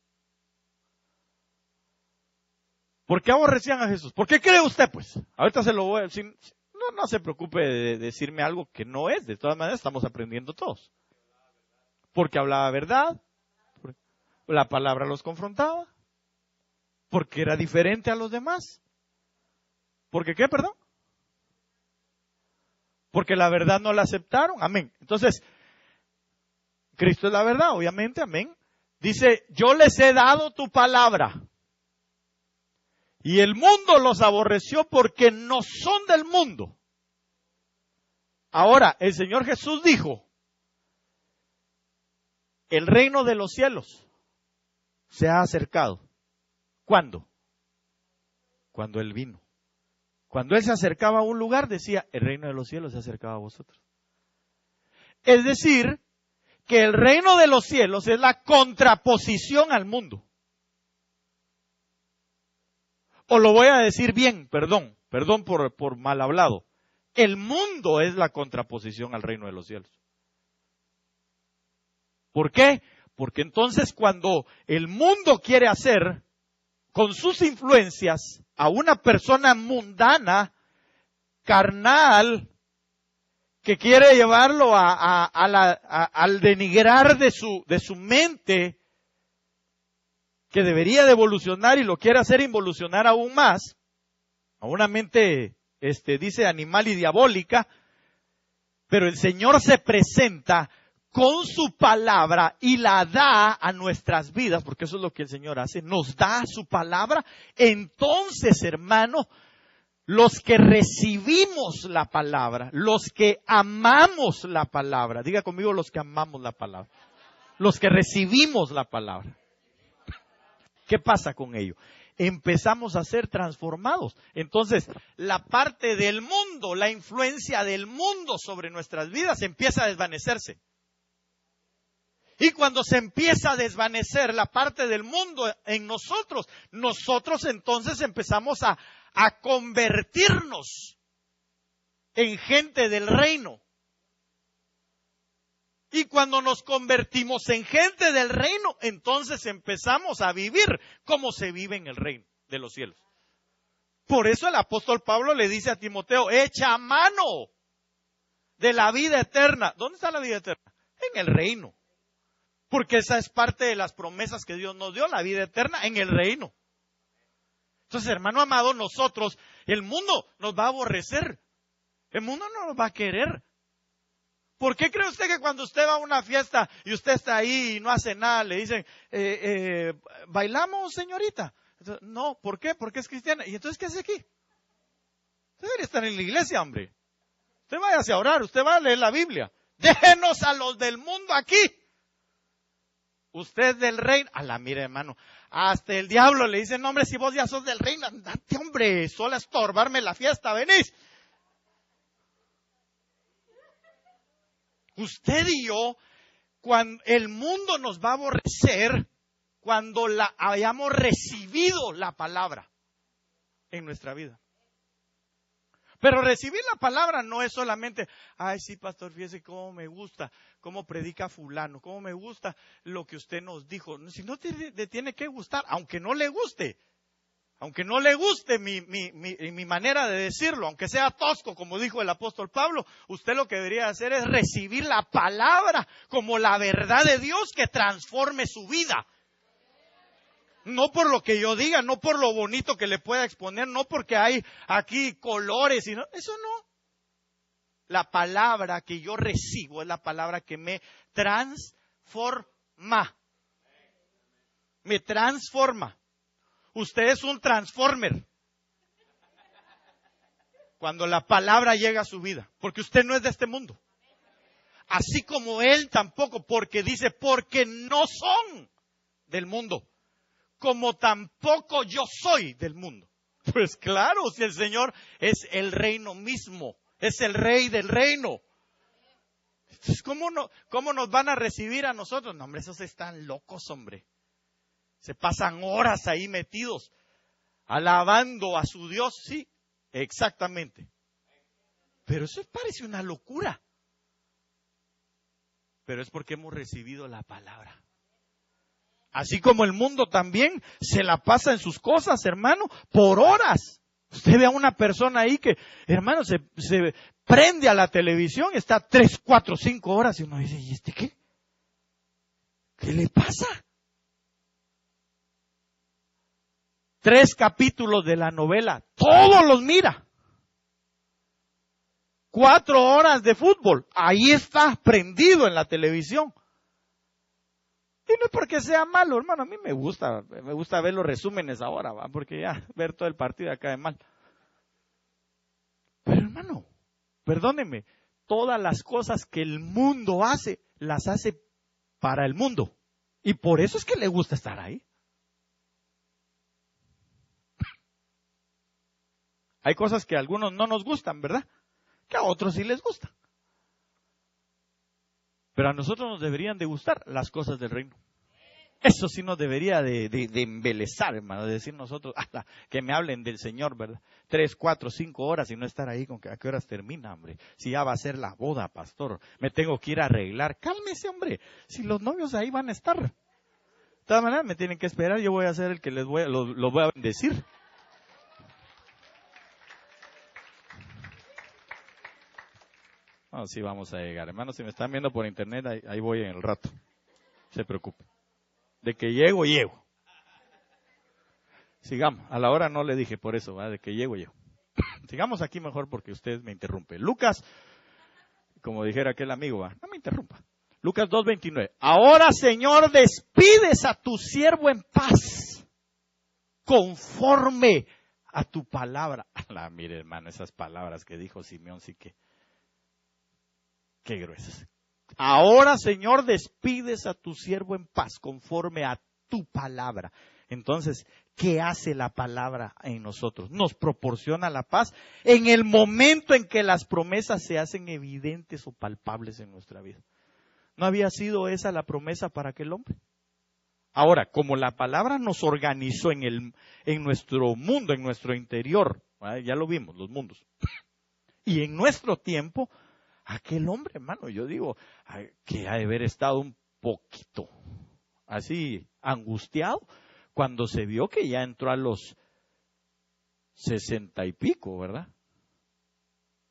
[SPEAKER 2] ¿Por qué aborrecían a Jesús? ¿Por qué cree usted, pues? Ahorita se lo voy a decir. No se preocupe de decirme algo que no es. De todas maneras, estamos aprendiendo todos. Porque hablaba verdad. La palabra los confrontaba. Porque era diferente a los demás. ¿Por qué, perdón? Porque la verdad no la aceptaron. Amén. Entonces, Cristo es la verdad, obviamente, amén. Dice, yo les he dado tu palabra. Y el mundo los aborreció porque no son del mundo. Ahora, el Señor Jesús dijo, el reino de los cielos se ha acercado. ¿Cuándo? Cuando Él vino. Cuando Él se acercaba a un lugar, decía, el reino de los cielos se acercaba a vosotros. Es decir, que el reino de los cielos es la contraposición al mundo. O lo voy a decir bien, perdón por mal hablado. El mundo es la contraposición al reino de los cielos. ¿Por qué? Porque entonces cuando el mundo quiere hacer con sus influencias a una persona mundana, carnal, que quiere llevarlo al denigrar de su mente, que debería de evolucionar y lo quiere hacer involucionar aún más, a una mente, dice, animal y diabólica, pero el Señor se presenta con su palabra y la da a nuestras vidas, porque eso es lo que el Señor hace, nos da su palabra. Entonces, hermano, los que recibimos la palabra, los que amamos la palabra, diga conmigo los que amamos la palabra, los que recibimos la palabra, ¿qué pasa con ello? Empezamos a ser transformados. Entonces, la parte del mundo, la influencia del mundo sobre nuestras vidas empieza a desvanecerse. Y cuando se empieza a desvanecer la parte del mundo en nosotros, nosotros entonces empezamos a convertirnos en gente del reino. Y cuando nos convertimos en gente del reino, entonces empezamos a vivir como se vive en el reino de los cielos. Por eso el apóstol Pablo le dice a Timoteo, echa mano de la vida eterna. ¿Dónde está la vida eterna? En el reino. Porque esa es parte de las promesas que Dios nos dio, la vida eterna en el reino. Entonces, hermano amado, nosotros, el mundo nos va a aborrecer. El mundo no nos va a querer. ¿Por qué cree usted que cuando usted va a una fiesta y usted está ahí y no hace nada, le dicen, ¿bailamos, señorita? Entonces, no, ¿por qué? Porque es cristiana. ¿Y entonces qué hace aquí? Usted debería estar en la iglesia, hombre. Usted váyase a orar, usted va a leer la Biblia. Déjenos a los del mundo aquí. Usted del reino. Mire, hermano, hasta el diablo le dice, no, hombre, si vos ya sos del reino, andate, hombre, solo a estorbarme la fiesta, venís. Usted y yo, cuando el mundo nos va a aborrecer cuando hayamos recibido la palabra en nuestra vida. Pero recibir la palabra no es solamente, ay sí, pastor, fíjese cómo me gusta, cómo predica fulano, cómo me gusta lo que usted nos dijo. Si no te tiene que gustar, aunque no le guste mi manera de decirlo, aunque sea tosco, como dijo el apóstol Pablo, usted lo que debería hacer es recibir la palabra como la verdad de Dios que transforme su vida. No por lo que yo diga, no por lo bonito que le pueda exponer, no porque hay aquí colores, sino, eso no. La palabra que yo recibo es la palabra que me transforma. Me transforma. Usted es un transformer. Cuando la palabra llega a su vida, porque usted no es de este mundo. Así como él tampoco, porque dice, porque no son del mundo. Como tampoco yo soy del mundo. Pues claro, si el Señor es el reino mismo, es el rey del reino. Entonces, ¿cómo nos van a recibir a nosotros? No, hombre, esos están locos, hombre. Se pasan horas ahí metidos, alabando a su Dios, sí, exactamente. Pero eso parece una locura. Pero es porque hemos recibido la palabra. Así como el mundo también se la pasa en sus cosas, hermano, por horas. Usted ve a una persona ahí que, hermano, se prende a la televisión, está 3, 4, 5 horas y uno dice, ¿y este qué? ¿Qué le pasa? 3 capítulos de la novela, todos los mira. 4 horas de fútbol, ahí está prendido en la televisión. Y no es porque sea malo, hermano, a mí me gusta ver los resúmenes ahora, ¿va? Porque ya ver todo el partido acá de mal. Pero hermano, perdóneme, todas las cosas que el mundo hace, las hace para el mundo. Y por eso es que le gusta estar ahí. Hay cosas que a algunos no nos gustan, ¿verdad? Que a otros sí les gustan. Pero a nosotros nos deberían de gustar las cosas del reino. Eso sí nos debería de embelezar, hermano, de decir nosotros, que me hablen del Señor, ¿verdad? 3, 4, 5 horas y no estar ahí con que a qué horas termina, hombre. Si ya va a ser la boda, pastor, me tengo que ir a arreglar. Cálmese, hombre, si los novios ahí van a estar. De todas maneras, me tienen que esperar, yo voy a ser el que los voy a bendecir. No, sí vamos a llegar. Hermanos, si me están viendo por internet, ahí voy en el rato. No se preocupe. De que llego. Sigamos. A la hora no le dije por eso, ¿verdad? De que llego. Sigamos aquí mejor porque usted me interrumpe. Lucas, como dijera aquel amigo, ¿va? No me interrumpa. Lucas 2:29. Ahora, Señor, despides a tu siervo en paz, conforme a tu palabra. Mire, hermano, esas palabras que dijo Simeón, sí que, qué gruesas. Ahora, Señor, despides a tu siervo en paz, conforme a tu palabra. Entonces, ¿qué hace la palabra en nosotros? Nos proporciona la paz en el momento en que las promesas se hacen evidentes o palpables en nuestra vida. ¿No había sido esa la promesa para aquel hombre? Ahora, como la palabra nos organizó en nuestro mundo, en nuestro interior, ¿verdad? Ya lo vimos, los mundos. Y en nuestro tiempo, aquel hombre, hermano, yo digo, que ha de haber estado un poquito así angustiado cuando se vio que ya entró a los 60 y pico, ¿verdad?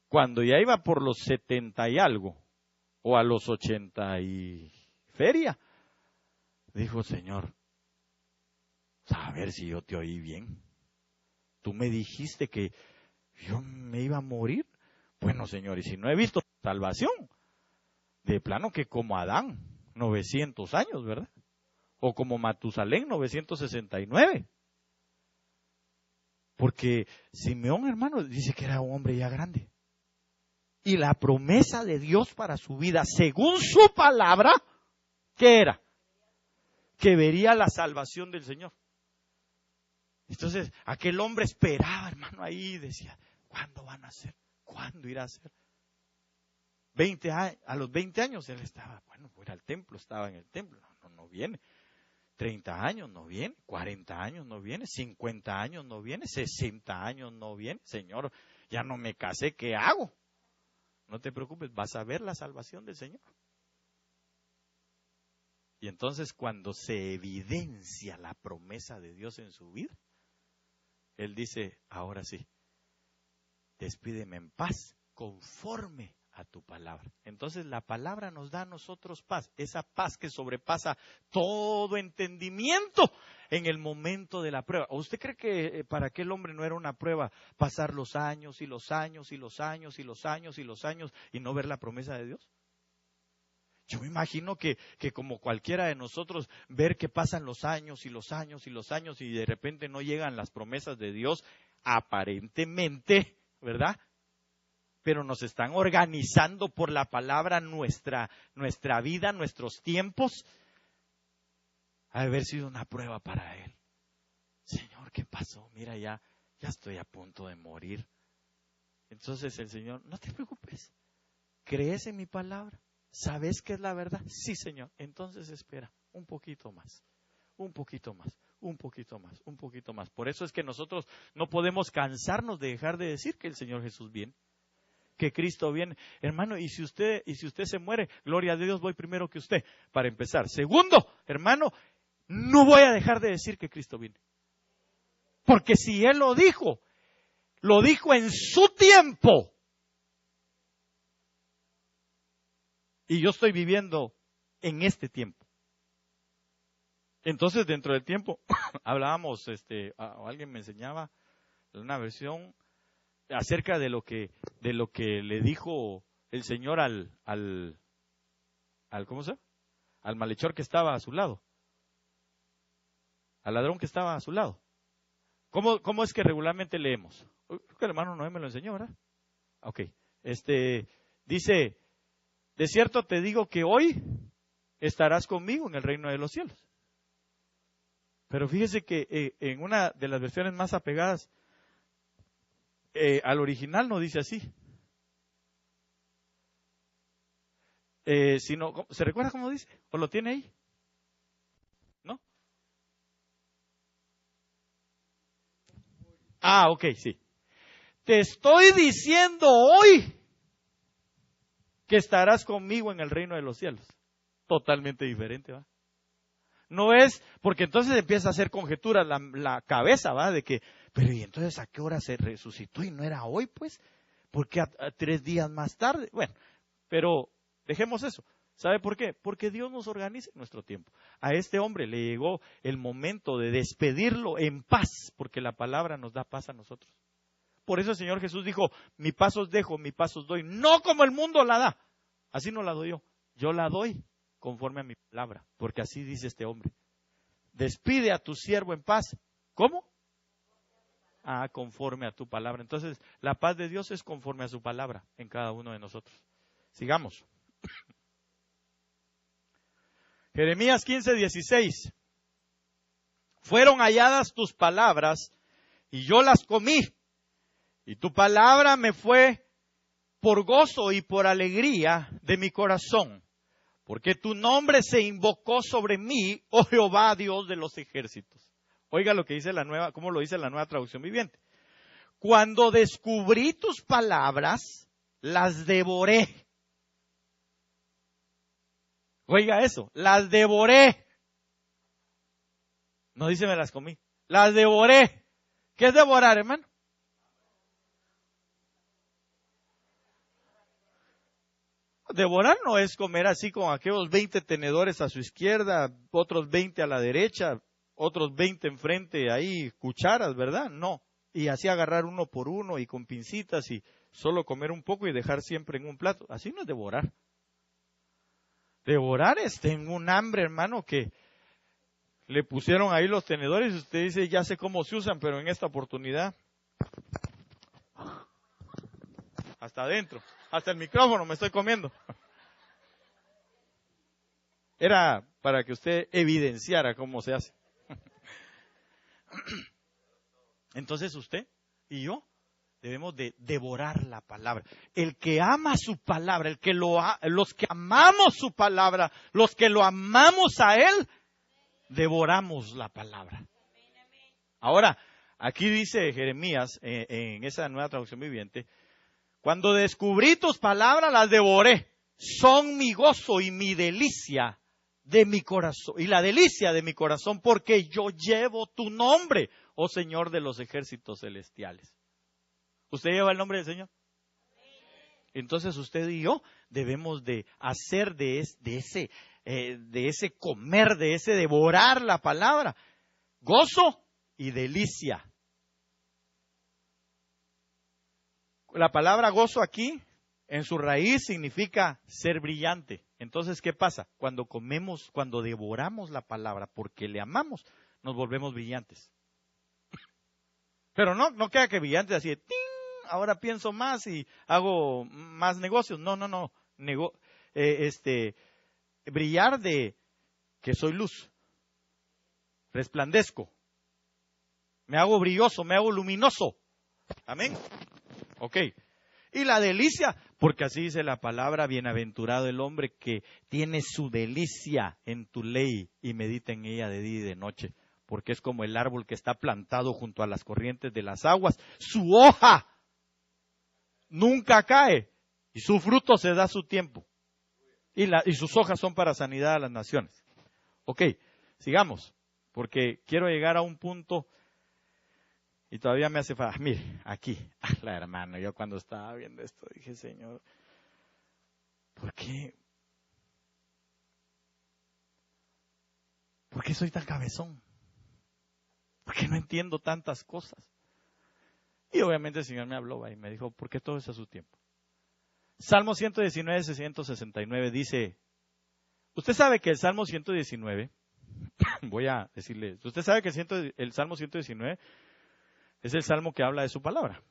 [SPEAKER 2] Cuando ya iba por los 70 y algo, o a los 80 y feria, dijo: Señor, a ver si yo te oí bien. Tú me dijiste que yo me iba a morir. Bueno, Señor, y si no he visto salvación, de plano que como Adán, 900 años, ¿verdad? O como Matusalén, 969. Porque Simeón, hermano, dice que era un hombre ya grande. Y la promesa de Dios para su vida, según su palabra, ¿qué era? Que vería la salvación del Señor. Entonces, aquel hombre esperaba, hermano, ahí decía: ¿cuándo van a ser? ¿Cuándo irá a ser? A los 20 años él estaba, bueno, voy al templo, estaba en el templo. No viene. 30 años no viene, 40 años no viene, 50 años no viene, 60 años no viene. Señor, ya no me casé, ¿qué hago? No te preocupes, vas a ver la salvación del Señor. Y entonces cuando se evidencia la promesa de Dios en su vida, Él dice: ahora sí, despídeme en paz, conforme a tu palabra. Entonces la palabra nos da a nosotros paz, esa paz que sobrepasa todo entendimiento en el momento de la prueba. ¿O usted cree que para aquel hombre no era una prueba pasar los años y los años y los años y los años y los años y no ver la promesa de Dios? Yo me imagino que como cualquiera de nosotros, ver que pasan los años y los años y los años y de repente no llegan las promesas de Dios, aparentemente, ¿verdad? Pero nos están organizando por la palabra nuestra vida, nuestros tiempos. Ha de haber sido una prueba para él. Señor, ¿qué pasó? Mira, ya estoy a punto de morir. Entonces el Señor: no te preocupes, ¿crees en mi palabra? ¿Sabes qué es la verdad? Sí, Señor. Entonces espera un poquito más, un poquito más, un poquito más, un poquito más. Por eso es que nosotros no podemos cansarnos de dejar de decir que el Señor Jesús viene, que Cristo viene. Hermano, y si usted se muere, gloria a Dios, voy primero que usted, para empezar. Segundo, hermano, no voy a dejar de decir que Cristo viene. Porque si Él lo dijo en su tiempo. Y yo estoy viviendo en este tiempo. Entonces, dentro del tiempo, hablábamos, alguien me enseñaba una versión acerca de lo que le dijo el Señor al ¿cómo se llama? Al malhechor que estaba a su lado. Al ladrón que estaba a su lado. ¿Cómo es que regularmente leemos? Creo que el hermano Noé me lo enseñó, ¿verdad? Ok. Dice: de cierto te digo que hoy estarás conmigo en el reino de los cielos. Pero fíjese que en una de las versiones más apegadas al original no dice así. ¿Se recuerda cómo dice? ¿O lo tiene ahí? ¿No? Ok, sí. Te estoy diciendo hoy que estarás conmigo en el reino de los cielos. Totalmente diferente, ¿va? No es, porque entonces empieza a hacer conjeturas la cabeza, ¿va? De que, pero ¿y entonces a qué hora se resucitó y no era hoy, pues? ¿Por qué a 3 días más tarde? Bueno, pero dejemos eso. ¿Sabe por qué? Porque Dios nos organiza nuestro tiempo. A este hombre le llegó el momento de despedirlo en paz, porque la palabra nos da paz a nosotros. Por eso el Señor Jesús dijo, mi paz os dejo, mi paz os doy, no como el mundo la da. Así no la doy yo, yo la doy conforme a mi palabra, porque así dice este hombre. Despide a tu siervo en paz. ¿Cómo? Conforme a tu palabra. Entonces, la paz de Dios es conforme a su palabra en cada uno de nosotros. Sigamos. Jeremías 15:16. Fueron halladas tus palabras y yo las comí. Y tu palabra me fue por gozo y por alegría de mi corazón. Porque tu nombre se invocó sobre mí, oh Jehová, Dios de los ejércitos. Oiga lo que dice cómo lo dice la Nueva Traducción Viviente. Cuando descubrí tus palabras, las devoré. Oiga eso, las devoré. No dice me las comí, las devoré. ¿Qué es devorar, hermano? Devorar no es comer así con aquellos 20 tenedores a su izquierda, otros 20 a la derecha, otros 20 enfrente ahí, cucharas, ¿verdad? No. Y así agarrar uno por uno y con pincitas y solo comer un poco y dejar siempre en un plato. Así no es devorar. Devorar es tengo un hambre, hermano, que le pusieron ahí los tenedores y usted dice, ya sé cómo se usan, pero en esta oportunidad, hasta adentro. Hasta el micrófono me estoy comiendo. Era para que usted evidenciara cómo se hace. Entonces usted y yo debemos de devorar la palabra. El que ama su palabra, los que amamos su palabra, los que lo amamos a Él, devoramos la palabra. Ahora, aquí dice Jeremías, en esa Nueva Traducción Viviente, cuando descubrí tus palabras, las devoré. Son mi gozo y mi delicia de mi corazón. Y la delicia de mi corazón, porque yo llevo tu nombre, oh Señor de los ejércitos celestiales. ¿Usted lleva el nombre del Señor? Entonces usted y yo debemos de hacer de ese comer, de ese devorar la palabra, gozo y delicia. La palabra gozo aquí, en su raíz, significa ser brillante. Entonces, ¿qué pasa? Cuando comemos, cuando devoramos la palabra porque le amamos, nos volvemos brillantes. Pero no queda que brillantes así de ¡ting! Ahora pienso más y hago más negocios. No. Brillar de que soy luz. Resplandezco. Me hago brilloso, me hago luminoso. Amén. Ok, y la delicia, porque así dice la palabra, bienaventurado el hombre que tiene su delicia en tu ley y medita en ella de día y de noche, porque es como el árbol que está plantado junto a las corrientes de las aguas, su hoja nunca cae y su fruto se da a su tiempo, y sus hojas son para sanidad a las naciones. Ok, sigamos, porque quiero llegar a un punto. Y todavía me hace falta, mire, aquí, la hermana, yo cuando estaba viendo esto dije, Señor, ¿por qué soy tan cabezón? ¿Por qué no entiendo tantas cosas? Y obviamente el Señor me habló y me dijo, ¿por qué todo es a su tiempo? Salmo 119, 669 dice, usted sabe que el Salmo 119, voy a decirle, usted sabe que el Salmo 119 es el salmo que habla de su palabra,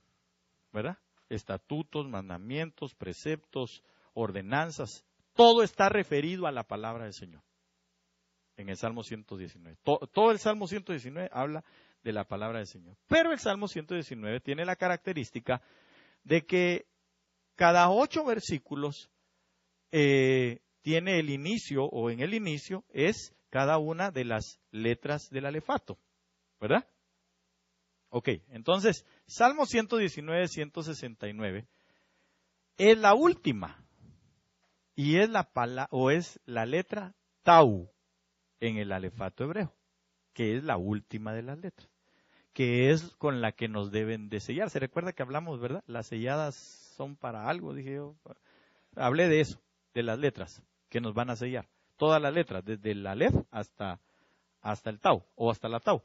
[SPEAKER 2] ¿verdad? Estatutos, mandamientos, preceptos, ordenanzas, todo está referido a la palabra del Señor en el Salmo 119. Todo el Salmo 119 habla de la palabra del Señor. Pero el Salmo 119 tiene la característica de que cada 8 versículos tiene el inicio, o en el inicio es cada una de las letras del alefato, ¿verdad? Ok, entonces, Salmo 119, 169 es la última y es la letra Tau. en el alefato hebreo, que es la última de las letras, que es con la que nos deben de sellar. Se recuerda que hablamos, ¿verdad? Las selladas son para algo, dije yo. Hablé de eso, de las letras que nos van a sellar. Todas las letras, desde el alef hasta el tau, o hasta la tau.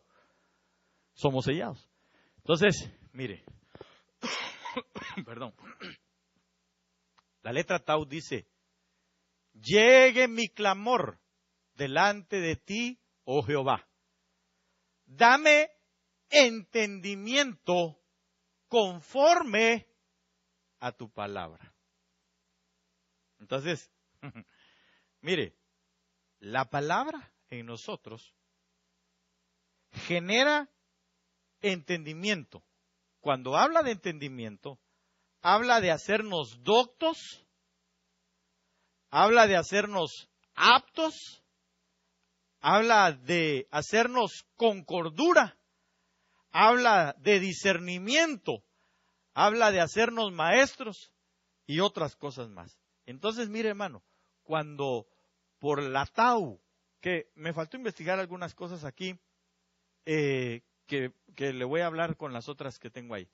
[SPEAKER 2] Somos sellados. Entonces, mire, perdón. La letra tau dice: llegue mi clamor delante de ti, oh Jehová. Dame entendimiento conforme a tu palabra. Entonces, mire, la palabra en nosotros genera entendimiento. Cuando habla de entendimiento, habla de hacernos doctos, habla de hacernos aptos, habla de hacernos con cordura, habla de discernimiento, habla de hacernos maestros y otras cosas más. Entonces, mire, hermano, cuando por la tau, que me faltó investigar algunas cosas aquí, que le voy a hablar con las otras que tengo ahí.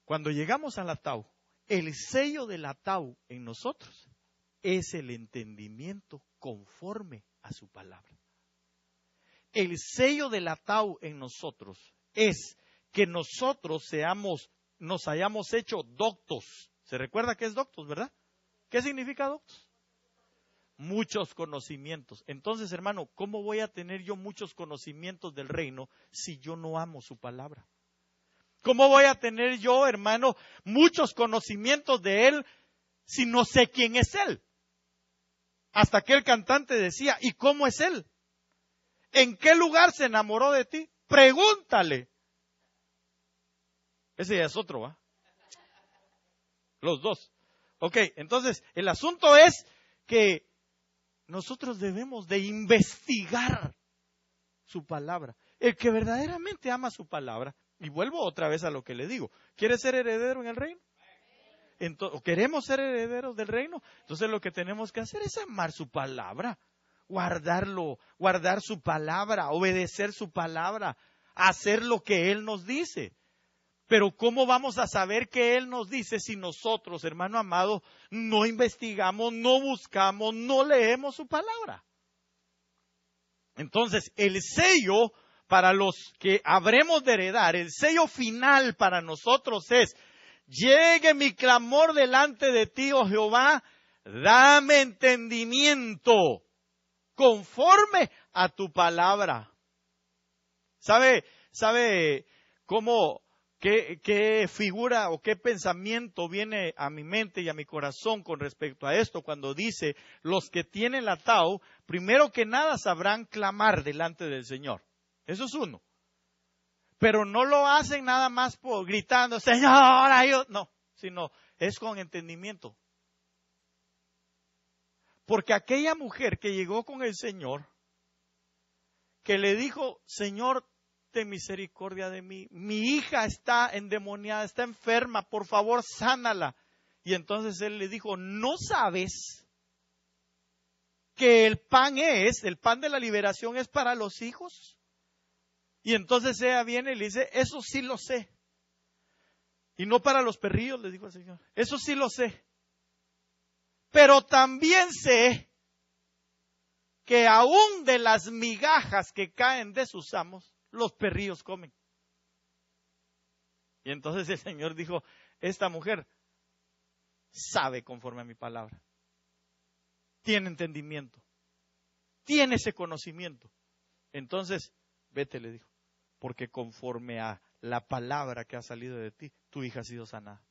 [SPEAKER 2] Cuando llegamos a la tau, el sello de la tau en nosotros es el entendimiento conforme a su palabra. El sello de la tau en nosotros es que nosotros nos hayamos hecho doctos. ¿Se recuerda qué es doctos, verdad? ¿Qué significa doctos? Muchos conocimientos. Entonces, hermano, ¿cómo voy a tener yo muchos conocimientos del reino si yo no amo su palabra? ¿Cómo voy a tener yo, hermano, muchos conocimientos de él si no sé quién es él? Hasta que el cantante decía, ¿y cómo es él? ¿En qué lugar se enamoró de ti? Pregúntale. Ese ya es otro, ¿va? Los dos. Ok, entonces el asunto es que nosotros debemos de investigar su palabra. El que verdaderamente ama su palabra, y vuelvo otra vez a lo que le digo, ¿quiere ser heredero en el reino? Entonces, ¿queremos ser herederos del reino? Entonces lo que tenemos que hacer es amar su palabra, guardarlo, guardar su palabra, obedecer su palabra, hacer lo que Él nos dice. Pero ¿cómo vamos a saber qué Él nos dice si nosotros, hermano amado, no investigamos, no buscamos, no leemos su palabra? Entonces, el sello para los que habremos de heredar, el sello final para nosotros es: llegue mi clamor delante de ti, oh Jehová, dame entendimiento conforme a tu palabra. ¿Sabe cómo, qué figura o qué pensamiento viene a mi mente y a mi corazón con respecto a esto cuando dice: los que tienen la tau, primero que nada sabrán clamar delante del Señor? Eso es uno. Pero no lo hacen nada más por gritando, Señor, ayúdame. No, sino es con entendimiento. Porque aquella mujer que llegó con el Señor, que le dijo, Señor, ten misericordia de mí, mi hija está endemoniada, está enferma, por favor, sánala. Y entonces él le dijo, ¿no sabes que el pan de la liberación es para los hijos? Y entonces ella viene y le dice, eso sí lo sé. Y no para los perrillos, le dijo el Señor. Eso sí lo sé. Pero también sé que aún de las migajas que caen de sus amos, los perrillos comen. Y entonces el Señor dijo, esta mujer sabe conforme a mi palabra. Tiene entendimiento. Tiene ese conocimiento. Entonces, vete, le dijo, porque conforme a la palabra que ha salido de ti, tu hija ha sido sanada.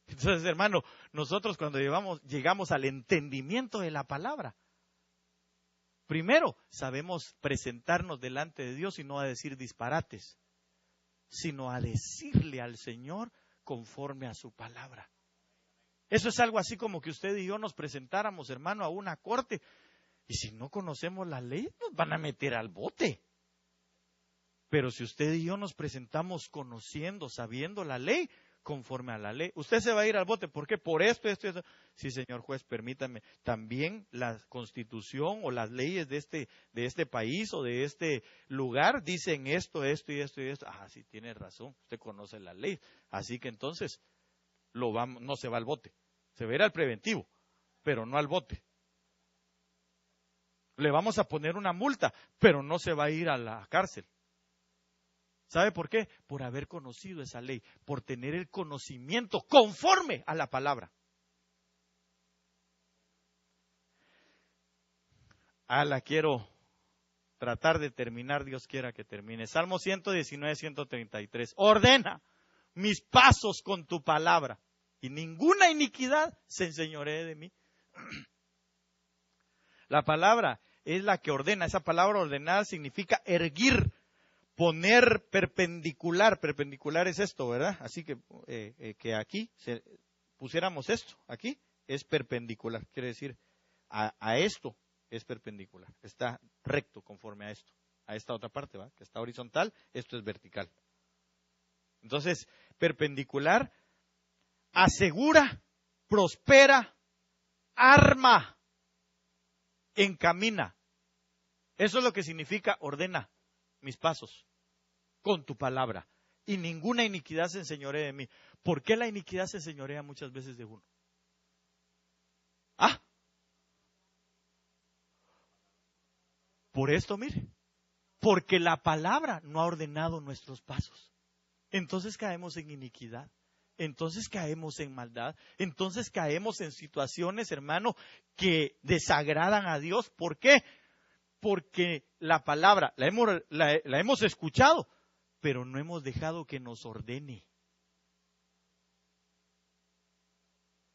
[SPEAKER 2] Entonces, hermano, nosotros cuando llegamos al entendimiento de la palabra, primero sabemos presentarnos delante de Dios y no a decir disparates, sino a decirle al Señor conforme a su palabra. Eso es algo así como que usted y yo nos presentáramos, hermano, a una corte, y si no conocemos la ley, nos van a meter al bote. Pero si usted y yo nos presentamos conociendo, sabiendo la ley, conforme a la ley. Usted se va a ir al bote. ¿Por qué? Por esto, esto, esto. Sí, señor juez, permítame. También la constitución o las leyes de este país o de este lugar dicen esto, esto y esto y esto. Ah, sí, tiene razón. Usted conoce la ley. Así que entonces no se va al bote. Se va a ir al preventivo, pero no al bote. Le vamos a poner una multa, pero no se va a ir a la cárcel. ¿Sabe por qué? Por haber conocido esa ley, por tener el conocimiento conforme a la palabra. La quiero tratar de terminar, Dios quiera que termine. Salmo 119, 133. Ordena mis pasos con tu palabra, y ninguna iniquidad se enseñoree de mí. La palabra es la que ordena. Esa palabra ordenada significa erguir, poner perpendicular. Perpendicular es esto, ¿verdad? Así que aquí pusiéramos esto. Aquí es perpendicular. Quiere decir, a esto es perpendicular. Está recto conforme a esto. A esta otra parte, ¿va? Que está horizontal, esto es vertical. Entonces, perpendicular asegura, prospera, arma, encamina. Eso es lo que significa ordena mis pasos con tu palabra, y ninguna iniquidad se enseñoree de mí. ¿Por qué la iniquidad se enseñorea muchas veces de uno? Por esto, mire, porque la palabra no ha ordenado nuestros pasos. Entonces caemos en iniquidad, entonces caemos en maldad, entonces caemos en situaciones, hermano, que desagradan a Dios. ¿Por qué? Porque la palabra la hemos escuchado, pero no hemos dejado que nos ordene.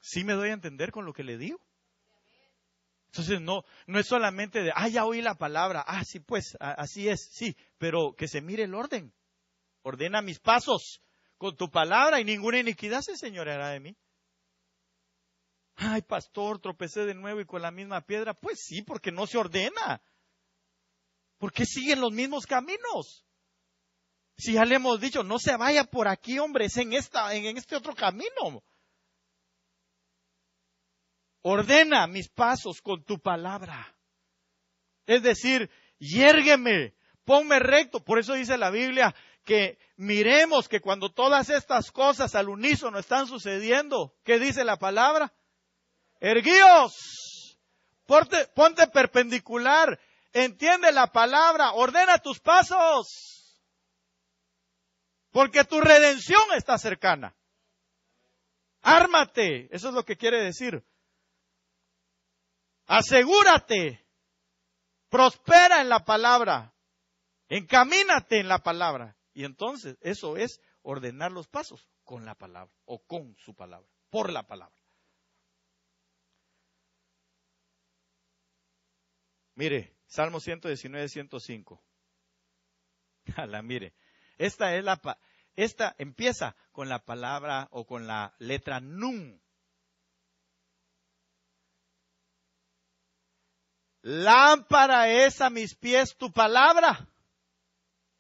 [SPEAKER 2] ¿Sí me doy a entender con lo que le digo? Entonces no es solamente de, ya oí la palabra, sí pues, así es, sí, pero que se mire el orden. Ordena mis pasos con tu palabra y ninguna iniquidad se enseñoreará de mí. Ay, pastor, tropecé de nuevo y con la misma piedra. Pues sí, porque no se ordena. ¿Por qué siguen los mismos caminos? Si ya le hemos dicho, no se vaya por aquí, hombre, es en este otro camino. Ordena mis pasos con tu palabra. Es decir, yérgueme, ponme recto. Por eso dice la Biblia que miremos que cuando todas estas cosas al unísono están sucediendo, ¿qué dice la palabra? Erguíos, ponte perpendicular, entiende la palabra, ordena tus pasos, porque tu redención está cercana. Ármate, eso es lo que quiere decir. Asegúrate, prospera en la palabra, encamínate en la palabra. Y entonces eso es ordenar los pasos con la palabra o con su palabra, por la palabra. Mire, Salmo 119, 105. Mire, esta empieza con la palabra o con la letra nun. Lámpara es a mis pies tu palabra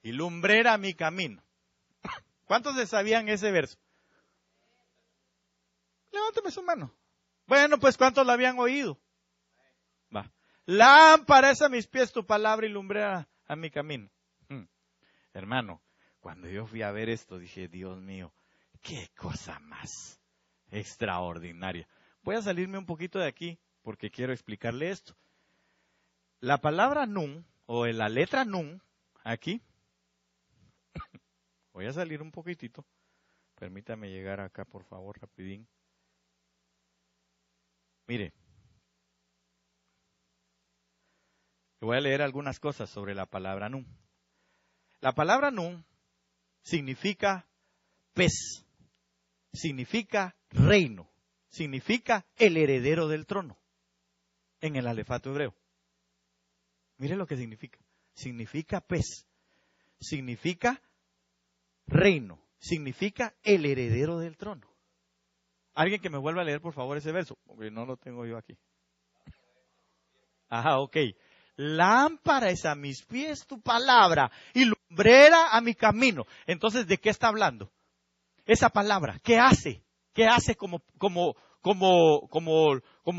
[SPEAKER 2] y lumbrera mi camino. ¿Cuántos se sabían ese verso? Levánteme su mano. Bueno, pues ¿cuántos lo habían oído? Va. Lámpara es a mis pies tu palabra y lumbrera a mi camino. Hermano, cuando yo fui a ver esto dije, Dios mío, qué cosa más extraordinaria. Voy a salirme un poquito de aquí porque quiero explicarle esto. La palabra nun, o la letra nun, aquí, voy a salir un poquitito, permítame llegar acá por favor, rapidín. Mire, voy a leer algunas cosas sobre la palabra nun. La palabra nun significa pez, significa reino, significa el heredero del trono, en el alefato hebreo. Mire lo que significa. Significa pez. Significa reino. Significa el heredero del trono. Alguien que me vuelva a leer, por favor, ese verso. Porque no lo tengo yo aquí. Ok. Lámpara es a mis pies tu palabra y lumbrera a mi camino. Entonces, ¿de qué está hablando? esa palabra, ¿qué hace? ¿Qué hace como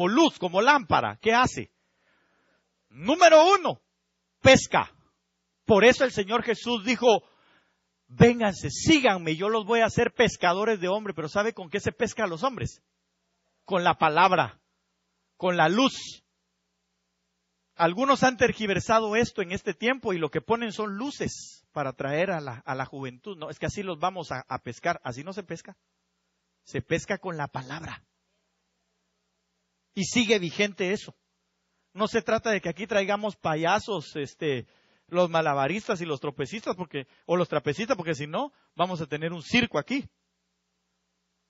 [SPEAKER 2] luz, como lámpara? ¿Qué hace? Número 1, pesca. Por eso el Señor Jesús dijo, vénganse, síganme, yo los voy a hacer pescadores de hombres. Pero ¿sabe con qué se pesca a los hombres? Con la palabra, con la luz. Algunos han tergiversado esto en este tiempo y lo que ponen son luces para atraer a la juventud. No, es que así los vamos a pescar. Así no se pesca. Se pesca con la palabra. Y sigue vigente eso. No se trata de que aquí traigamos payasos, los malabaristas y los tropecistas, o los trapecistas, porque si no, vamos a tener un circo aquí.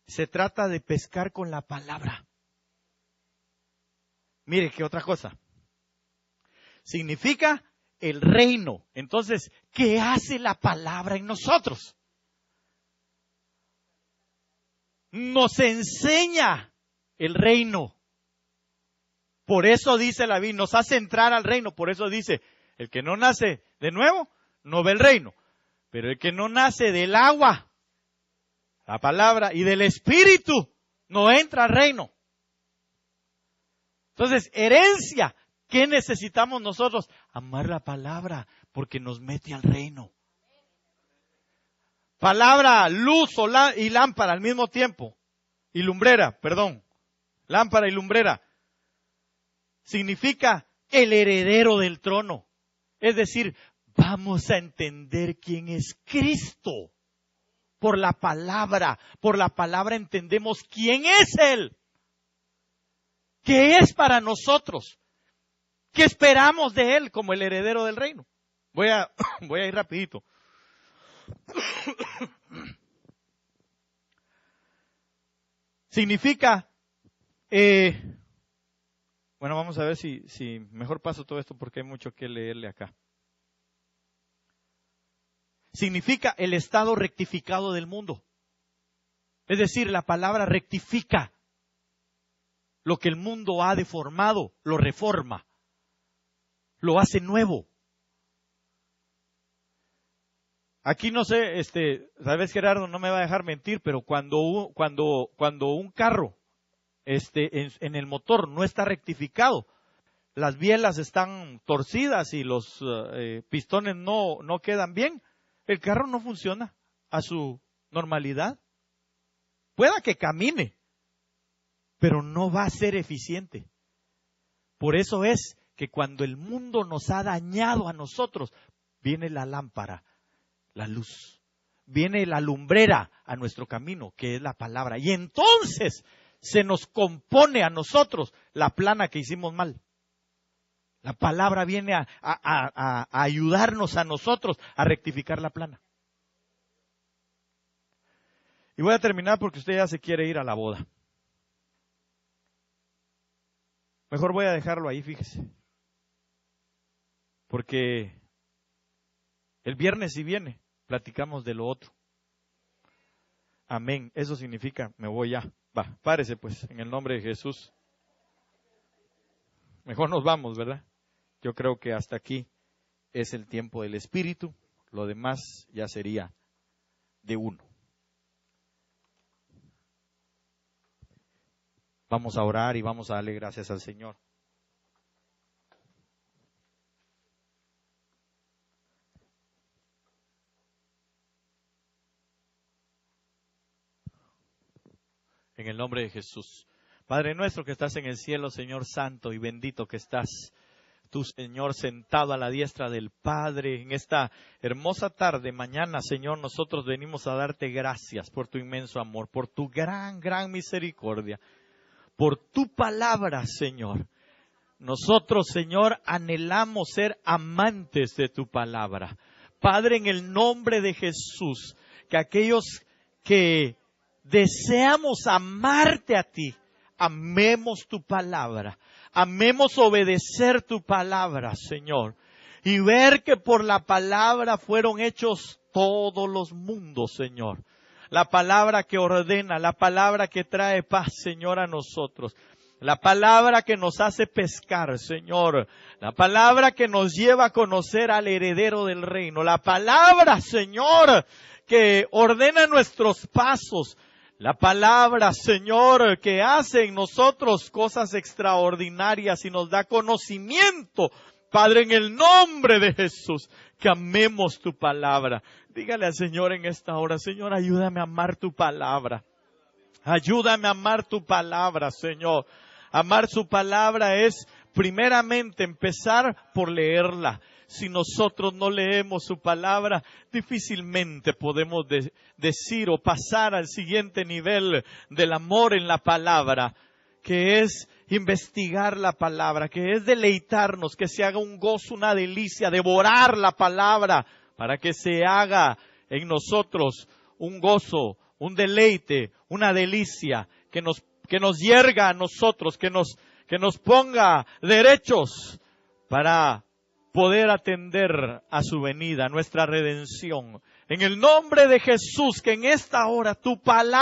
[SPEAKER 2] Se trata de pescar con la palabra. Mire, ¿qué otra cosa? Significa el reino. Entonces, ¿qué hace la palabra en nosotros? Nos enseña el reino. Por eso dice la Biblia, nos hace entrar al reino. Por eso dice, el que no nace de nuevo, no ve el reino. Pero el que no nace del agua, la palabra, y del espíritu, no entra al reino. Entonces, herencia. ¿Qué necesitamos nosotros? Amar la palabra, porque nos mete al reino. Palabra, luz y lámpara al mismo tiempo. Y lumbrera, perdón. Lámpara y lumbrera. Significa el heredero del trono. Es decir, vamos a entender quién es Cristo. Por la palabra entendemos quién es Él. ¿Qué es para nosotros? ¿Qué esperamos de Él como el heredero del reino? Voy a ir rapidito. Significa, bueno, vamos a ver si mejor paso todo esto porque hay mucho que leerle acá. Significa el estado rectificado del mundo. Es decir, la palabra rectifica lo que el mundo ha deformado, lo reforma, lo hace nuevo. Aquí no sé, tal vez Gerardo no me va a dejar mentir, pero cuando un carro en el motor no está rectificado, las bielas están torcidas y los pistones no quedan bien, el carro no funciona a su normalidad. Pueda que camine, pero no va a ser eficiente. Por eso es que cuando el mundo nos ha dañado a nosotros, viene la lámpara, la luz, viene la lumbrera a nuestro camino, que es la palabra. Y entonces se nos compone a nosotros la plana que hicimos mal. La palabra viene a ayudarnos a nosotros a rectificar la plana. Y voy a terminar porque usted ya se quiere ir a la boda. Mejor voy a dejarlo ahí, fíjese. Porque el viernes si viene, platicamos de lo otro. Amén. Eso significa, me voy ya. Va, párese pues, en el nombre de Jesús. Mejor nos vamos, ¿verdad? Yo creo que hasta aquí es el tiempo del Espíritu. Lo demás ya sería de uno. Vamos a orar y vamos a darle gracias al Señor. En el nombre de Jesús. Padre nuestro que estás en el cielo, Señor santo y bendito que estás tú, Señor, sentado a la diestra del Padre. En esta hermosa tarde, mañana, Señor, nosotros venimos a darte gracias por tu inmenso amor, por tu gran misericordia, por tu palabra, Señor. Nosotros, Señor, anhelamos ser amantes de tu palabra. Padre, en el nombre de Jesús, que aquellos que deseamos amarte a ti, amemos tu palabra, amemos obedecer tu palabra, Señor, y ver que por la palabra fueron hechos todos los mundos, Señor. La palabra que ordena, la palabra que trae paz, Señor, a nosotros. La palabra que nos hace pescar, Señor. La palabra que nos lleva a conocer al heredero del reino. La palabra, Señor, que ordena nuestros pasos. La palabra, Señor, que hace en nosotros cosas extraordinarias y nos da conocimiento. Padre, en el nombre de Jesús, que amemos tu palabra. Dígale al Señor en esta hora, Señor, ayúdame a amar tu palabra. Ayúdame a amar tu palabra, Señor. Amar su palabra es primeramente empezar por leerla. Si nosotros no leemos su palabra, difícilmente podemos decir o pasar al siguiente nivel del amor en la palabra, que es investigar la palabra, que es deleitarnos, que se haga un gozo, una delicia, devorar la palabra, para que se haga en nosotros un gozo, un deleite, una delicia, que nos yerga a nosotros, que nos ponga derechos para poder atender a su venida, a nuestra redención. En el nombre de Jesús, que en esta hora tu palabra